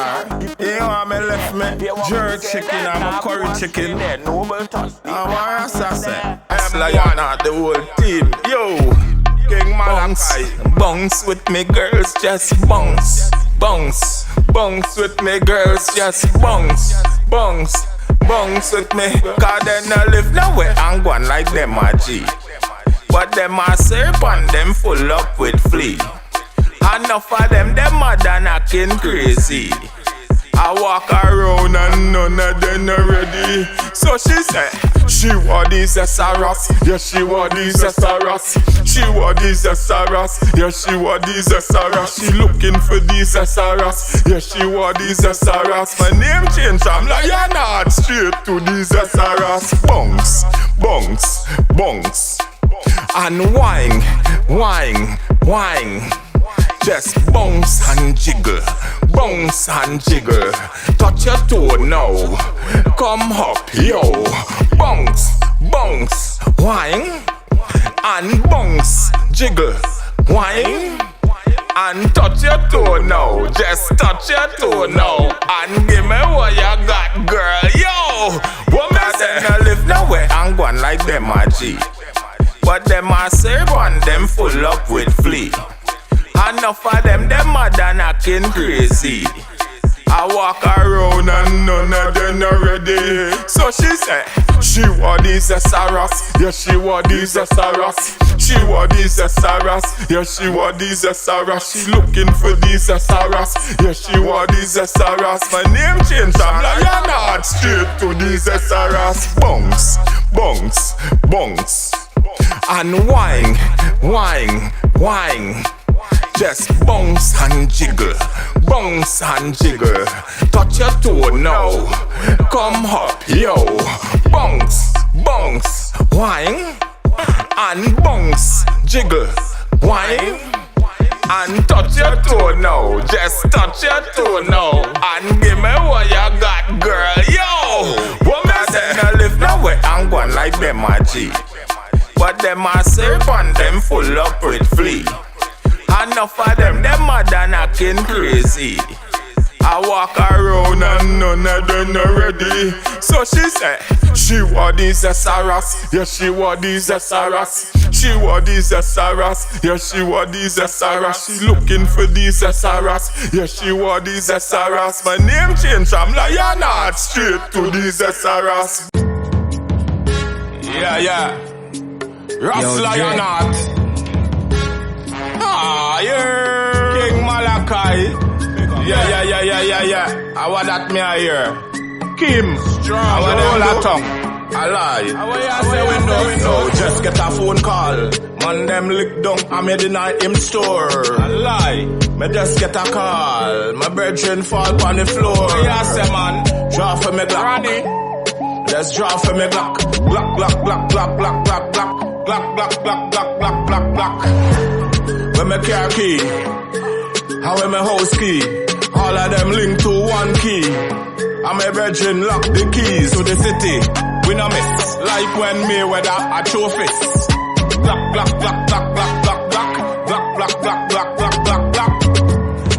You want me left me jerk chicken and my curry chicken. I want to say, I'm Lion not the whole team. Yo, King Malachi, bounce with me girls, just bounce. Bounce, bounce with me girls, just bounce, bounce, bounce with me. Cause they no live nowhere and go on like them a G. But them a serpent, them full up with flea. Enough of them mad and acting crazy. I walk around and none of them are ready. So she said, she want these Saras. Yeah, she want these Saras. She want these Saras. Yeah, she want these Saras. She looking for these Saras. Yeah, she want these Saras. My name changed from Lion straight to these Saras. Bounce, bounce, bounce. And whine, whine, whine. Just bounce and jiggle, bounce and jiggle. Touch your toe now, come up, yo. Bounce, bounce, whine, and bounce, jiggle, whine, and touch your toe now. Just touch your toe now, and give me what you got, girl, yo. Woman say no live nowhere and go on like them a G. But them a serpent, them full up with flea. Enough of them mad and acting crazy. I walk around and none of them are ready. So she said, she want these Saras. Yeah, she want these Saras. She want these Saras. Yeah, she want these Saras. She looking for these Saras. Yeah, she want these Saras. My name changed from Lion straight to these Saras. Bounce, bounce, bounce. And whine, whine, whine. Just bounce and jiggle, bounce and jiggle. Touch your toe now, come up, yo. Bounce, bounce, whine, and bounce, jiggle, whine, and touch your toe now. Just touch your toe now, and give me what you got, girl, yo. Woman say no live nowhere and go on like them a G. But them a serpent, them full up with flea. Enough of them mad and acting crazy. I walk around and none of them are ready. So she said, she want these Saras. Yeah, she want these Saras. She want these Saras. Yeah, she want these Saras. She looking for these Saras. Yeah, she want these Saras. My name changed from Lion straight to these Saras. Yeah, yeah. Ross Lion. Ah, yeah, King Malachi. Yeah. I want that me a hear. Kim, strong. I want the whole tongue. I lie. I say window. Just get a phone call. Man, them lick down. I'm in the night him store. I lie. Me just get a call. My brethren fall on the floor. Yeah, say man, draw for me Glock. Let's draw for me Glock. Glock, Glock, Glock, Glock, Glock, Glock, Glock, Glock, Glock, Glock, Glock, Glock, Glock, Glock. When me car key, how when me house key, all of them link to one key. And my brethren lock the keys to the city. We no miss. Like when Mayweather a throw fists. Black, black, black, black, black, black, black. Black, black, black, black, black, black, black.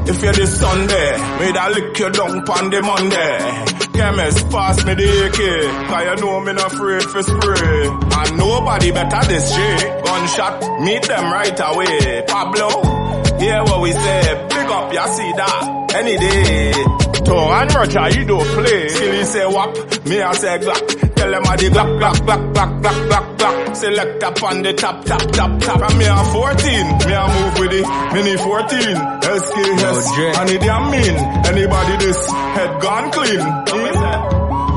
If you're this Sunday, may I lick you down on the Monday. Chemist, pass me the AK, cause you know me not afraid for spray. And nobody better this shit. Gunshot, meet them right away. Pablo, hear what we say. Pick up, ya see that any day. Tor and Roger, you don't play. Still he say whop, me I say glock. Tell them I the glock, glock, glock, glock, glock, glock, glock. Select up on the top, top, top, top. And me a 14, me a move with it. Mini 14, SKS. And it damn mean, anybody this head gone clean.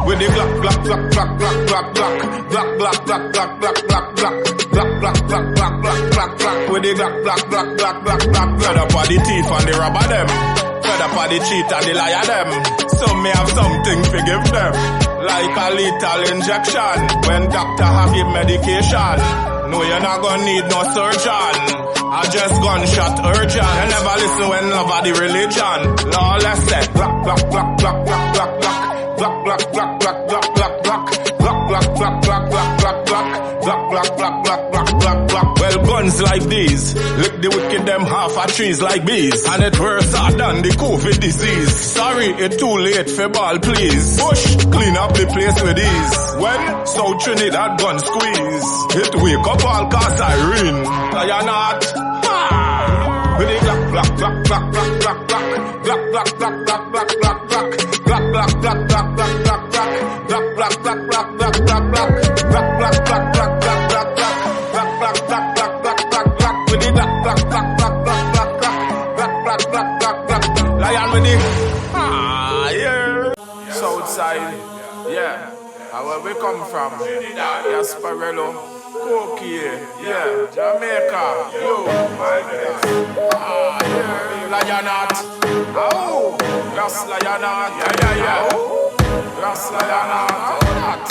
With the glock, glock, glock, glock, glock, glock, glock. Glock, glock, glock, glock, glock, glock, glock. Glock, glock, glock, glock, glock, glock, glock. With the glock, glock, glock, glock, glock, glock. Fed up on the thief and the robber them. Fed up on the cheat and the liar them. Some may have something to give them. Like a lethal injection. When doctor have give medication. No, you're not gonna need no surgeon. I just gunshot urgent. You never listen when love are the religion. Lawless set. Glock, glock, glock, glock, glock, glock, glock. Glock, glock, glock, glock, glock, glock, glock. Glock, glock, glock, glock, glock, glock, glock. Glock, glock, glock, glock, glock, glock, glock. Well, guns like these lick the wicked them half a trees like bees. And it worse than the COVID disease. Sorry, it's too late for ball, please. Push, clean up the place with ease. When South Trinidad gun squeeze, it wake up all cast Irene. You're not. With the glock, glock, glock, glock, glock, glock, glock. Glock, glock, glock, glock, glock, glock, glock. Glock, glock, glock, glock, glock, glock, glock. Glock, glock, glock, glock, glock, glock, glock. Glock, glock, glock, glock, glock, glock, glock. Glock, glock, glock, glock, glock, glock, glock. With the glock, glock, glock, glock, glock, glock, glock. Glock, glock, glock, glock, glock, glock. Lion with the yeah. Southside, yeah. And where we come from? Gasparello, Cokie, yeah. Jamaica, yo, my God. Yeah. Lionheart, oh, Ras Lionheart, yeah. Oh, Ras Lionheart, oh, that.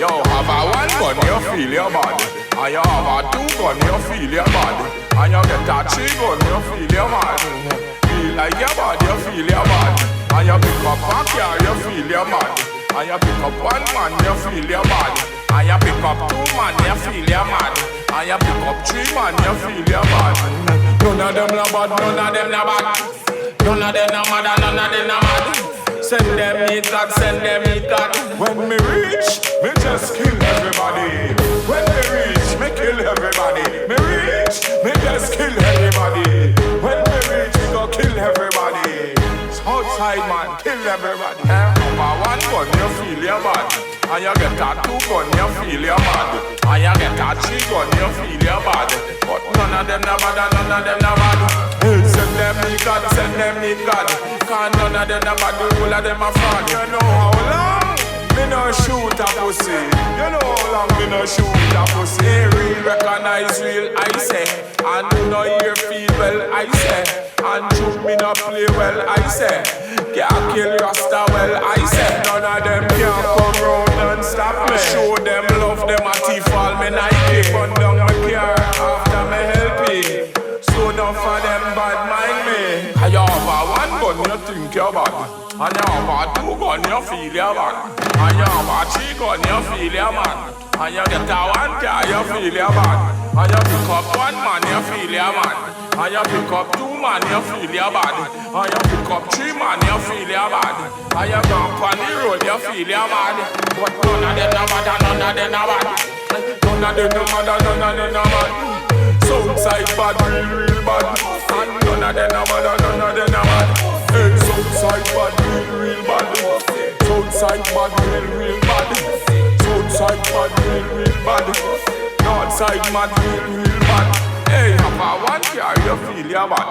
Yo, have a one gun, you feel your body. And you have a two gun, you feel your body. And you get a three gun, you feel your body. Feel like your body, you feel your body. And you pick up a car, you feel your body. And you pick up one man, you feel your body. And you pick up two man, you feel your body. And you pick up three man, you feel your body. None of them no bad, none of them no bad. None of them no mad, none of them no mad. Send them meet God, send them meet God. When me reach, me just kill everybody. When me reach, me kill everybody. Me reach, me just kill everybody. When me reach, me go kill everybody. Outside man, kill everybody. Number one gun, you feel your body. And you get a two gun, you feel your body. And you get a three gun, you feel your body. But none of them no bad, none of them no bad. Send them need God, send them need God. Cause none of them no bad, the whole of them a fraud. You know how long me no shoot a pussy. You know how long me no shoot a pussy. Real recognize real, I say. And no ear feel well, I say. And shoot me no play well, I say. Can't kill Rasta well, I say. None of them can come round and stop me. Show them love, them a thief all me Nike. Burn down my car after me helping. So enough for them bad mind me. And you have a one gun, you think you're bad. And you have a two gun, you feel you're bad. And you have a three gun, you feel you're bad. And you get a one car, you feel you're bad. And you pick up one man, you feel you're bad. And you pick up two man, you feel you're bad. And you pick up three man, you feel you're bad. And you go up on the road, you feel you're bad. But none of them no bad, none of them no bad. None of them no bad, none of them no bad. Southside bad, real bad. And none of them no bad, none of them no bad. Hey, Southside bad, real bad. Southside bad, real bad. Southside bad, real bad. Northside mad, real bad. Hey, have a one car, you feel your bad.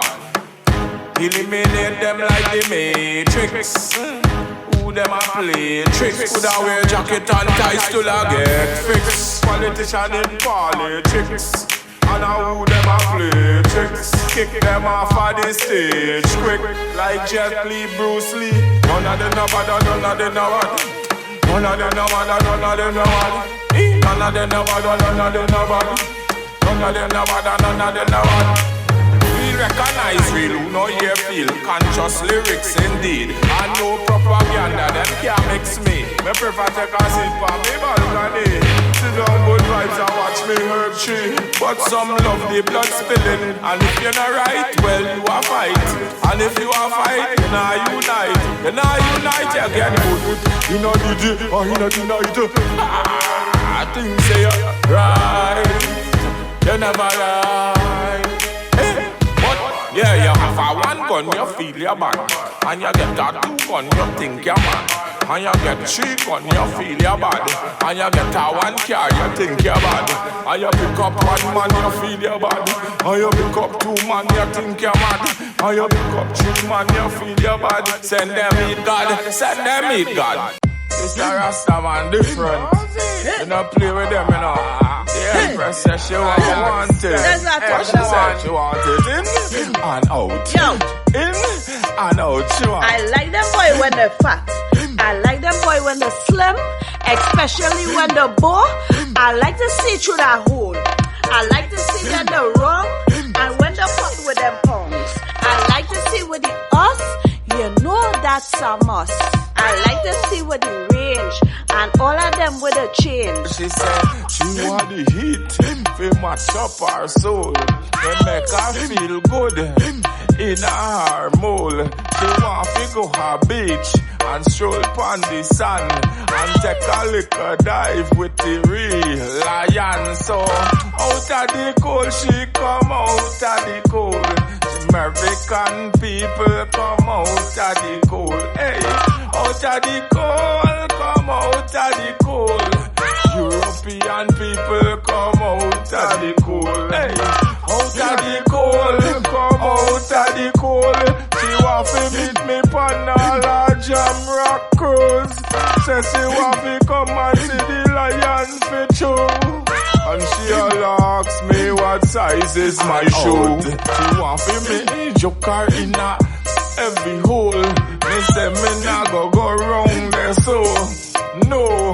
Eliminate them like the Matrix. Who them a play tricks? Coulda wear jacket and ties till I get fixed. Politician in politics. And who them a play tricks? Kick them off of the stage quick. Like Jet Li, Bruce Lee. None of them no bad, none of them no bad. None of them no bad, none of them no bad. None of them no bad, none of them no bad. None of them no bad, none of them no bad. Real recognize real, who no hear feel. Conscious lyrics indeed. And no propaganda, them can't mix me. Me prefer take a seat for me balcony. Sit down good vibes and watch me herb tree. But some love the blood spilling. And if you're not right, well you are fight. And if you are fight, you not unite. You not unite, you get good. You know DJ or you know tonight. I think say you're right. You never lie. Hey, but yeah, you have a one gun, you feel your bad. And you get a two gun, you think you're mad. And you get three gun, you feel your bad. And you get a one car, you think you're bad. And you pick up one man, you feel your bad. And you pick up two man, you think you're mad. And you pick up three man, you feel your bad. Send them meet God, send them meet God. Mr. Rastaman different. You don't play with them, you know. The Empress says she want it. But she said she want it in and out. Yo. In and out. She want. I like them boy when they're fat. I like them boy when they're slim, especially when they're bow. I like to see through that hole. I like to see that they're wrong, and when they fuck with them pounds. I like to see with the us, you know that's a must. I like to see with the range, and all of them with a change. She said she want the heat, feel match up her soul. They make her feel good in her mole. She want to go her beach and stroll upon the sun and take a little dive with the real lion. So out of the cold she come out of the cold. American people come out of the cold. Hey, out of the cold, come out of the cold. European people come out of the cold. Hey, out of the cold, come out of the cold. She want to meet me on a jam rock cruise. Say she want to come and see the lion for true. And she all asks me what size is my shoe. She want for me joker in a every hole. Me say me nah go wrong there so. No,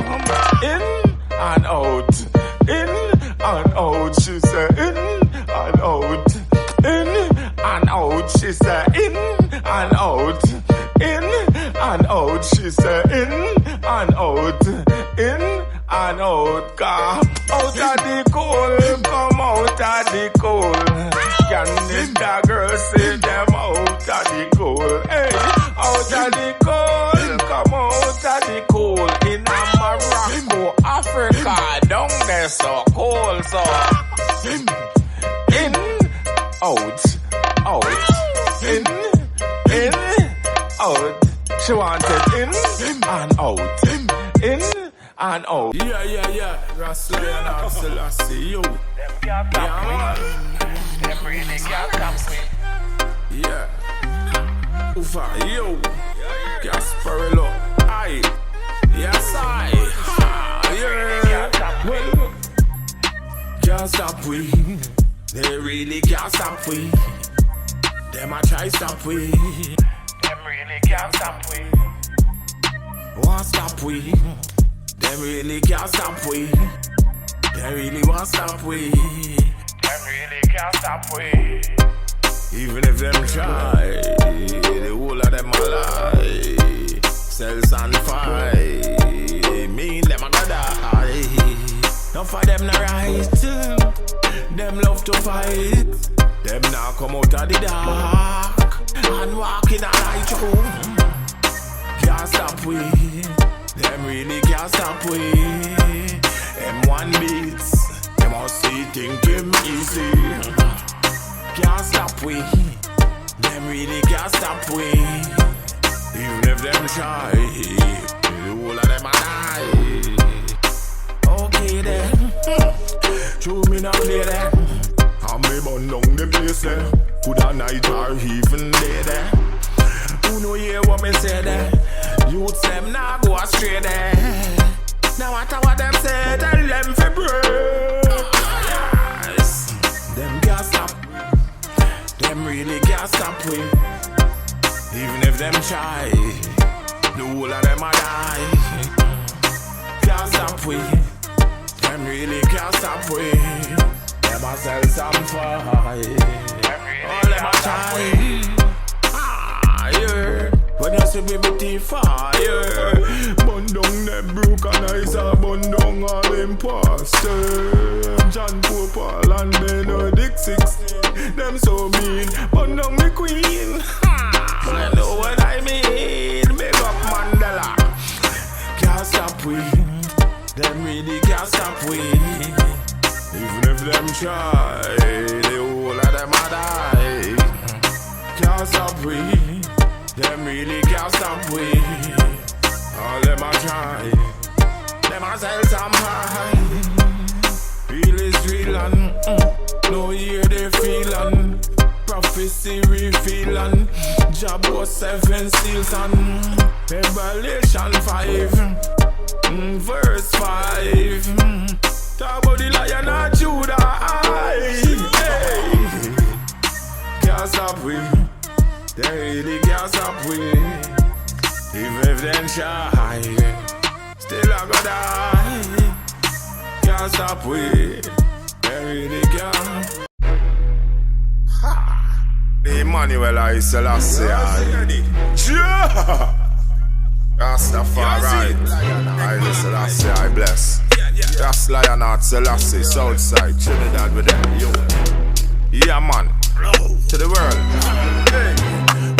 in and out, in and out. She say in and out, in and out. She say in and out, in and out. She say in and out, in and out. Car out of the cold, come out of the cold. Can this girl say them out of the cold? Hey, out of the cold, come out of the cold. In Morocco, Africa, down there so cold, so in, out, in, out. She wanted in and out, in and out. Yeah. Rasta and Selassie, yo. Yeah, man. Them really can't stop me. Yeah. Ufa, yo. Gasparello. Aye. Yes, I. Yeah. Well, can't stop we. They really can't stop we. Them a try stop we. Them really can't stop we. Want stop we. Them really can't stop we. They really want stop we. Them really can't stop we. Even if them try, the whole of them a lie. Cells and fight, mean them a gonna die. None for them not right. Them love to fight. Them now come out of the dark and walk in a light room. Can't stop we. Them really can't stop we. M1 beats, them all see think him easy. Can't stop we. Them really can't stop we. Even if them try, the whole of them a die. Okay then, true me not play then. And me burn down the place there. Good a night or even day there. Who know hear what me say there? Youths them now go astray there. Now what them say, tell them for break. Yes. Them can't stop. Them really can't stop we. Even if them try, the whole of them a die. Can't stop we. Them really can't stop we. Them a sell some fight. All them a try. Fire. When you see me with fire, burn down them broken eyes and burn down all imposters. John Paul and Benedict 16. Them so mean, burn down the queen. You know what I mean? Big up Mandela. Can't stop we. Them really can't stop we. Even if them try, the whole of them a die. Can't stop we. Them really can't stop we. All them a try. Them a sell some high. Real is real and no year they feelin'. Prophecy revealin'. Job was 7 seals and Revelation 5 verse 5. Talk about the Lion of Judah. Hey. Can't stop we. They really can't stop we. Even if them try, still I go die. Can't stop we. They really can't. Emmanuel I Selassie. Rastafari. I Selassie I bless. That's Lionheart Selassie, Southside, Trinidad with them. Yo. Yeah man. To the world. Hey.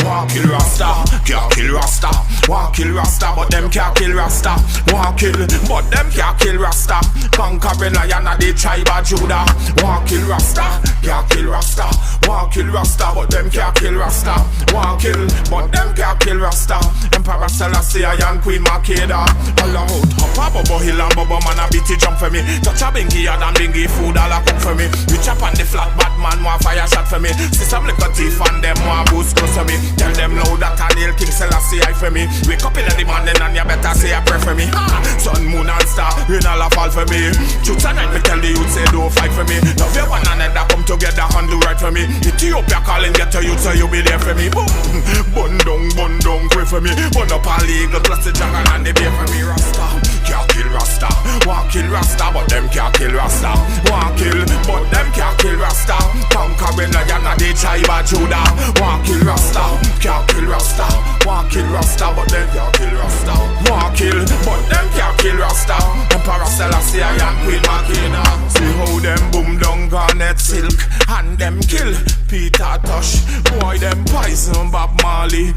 Want kill Rasta, can't kill Rasta. Want kill Rasta, but them can't kill Rasta. Want kill, but them can't kill Rasta. Conquering lion of the tribe of Judah. Want kill Rasta, can't kill Rasta. Want kill Rasta, but them can't kill Rasta. Want kill, but them can't kill Rasta. Emperor Selassie and Queen Makeda. All out, up Bobo Hill and Bobo man a beat it jump for me. Touch a bingy and bingy food all a cook for me. We chop on the flat, bad man want fire shot for me. See some little teeth and them want boost close for me. Tell them now that I nail King Selassie I for me. Wake up in the morning and you better say a prayer for me. Sun, moon and star, rain all a fall for me. Truth and night me tell the youth say don't fight for me. Love your one another come together and do right for me. Ethiopia calling get to youth so you be there for me. Boom, bun down, pray for me. Bun up all legal plus the jungle and they pay for me. Rasta, can't kill Rasta. Want kill Rasta, but them can't kill Rasta. Want kill, but them can't kill Rasta. Conquering lion of the tribe of Judah. Want kill Rasta. Can't kill Rasta. Want kill Rasta, but them can't kill Rasta. Want kill, but them can't kill Rasta. Emperor Selassie and Queen Makeda. See how them boom down Garnet Silk and them kill Peter Tosh. Boy them poison Bob Marley.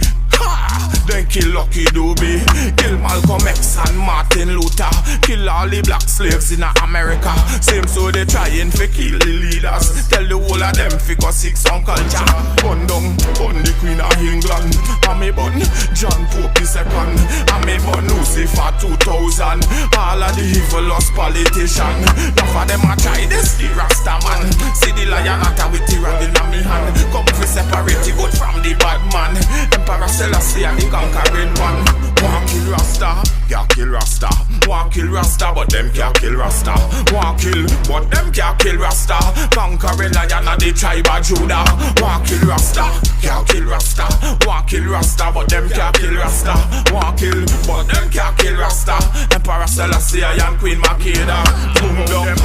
Then kill Lucky Dube, kill Malcolm X and Martin Luther, kill all the black slaves in America. Same so they trying to kill the leaders. Tell the whole of them figure 6 on culture. Bun down, bun the Queen of England. And me bun John Pope II. And me bun Lucifer 2000. All of the evilest politicians. Enough of them a try this the Rasta man. See the lion at with the rod in me hand. Come to separate the good from the bad man. Emperor Selassie and the conquering one. Want kill Rasta, can't kill Rasta. Want kill Rasta, but them can't kill Rasta. Want kill, but them can't kill Rasta. Conquering lion of the tribe of Judah. Want kill Rasta, can't kill Rasta. Want kill Rasta, but them can't kill Rasta. Want kill, but them can't kill Rasta. Emperor Selassie and Queen Makeda. Boom down,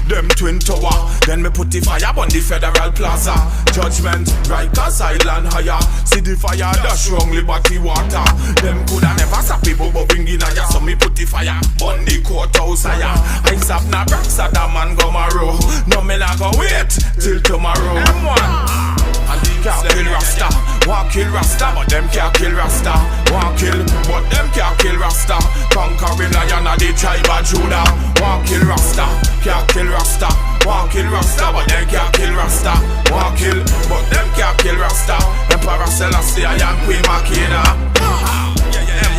them twin tower. Then me put the fire on the Federal Plaza. Judgment, Rikers Island higher. See the fire dash wrong Liberty water. Them coulda never stop people bubbling in a ya. So me put the fire on the courthouse higher. I stop na brack Saddam and Gomaro. No me nah go wait till tomorrow. M1 and the can't kill Rasta. Want kill Rasta, but them can't kill Rasta. Want kill, but them can't kill Rasta. Conquering lion of the tribe of Judah. Want kill Rasta, can't kill Rasta. Want kill Rasta, but them can't kill Rasta. Want kill, but them can't kill Rasta. Emperor Selassie and Queen Makeda.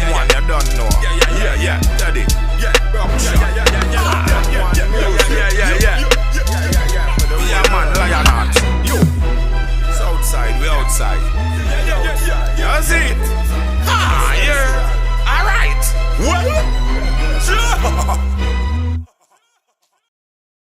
M1 you don't know.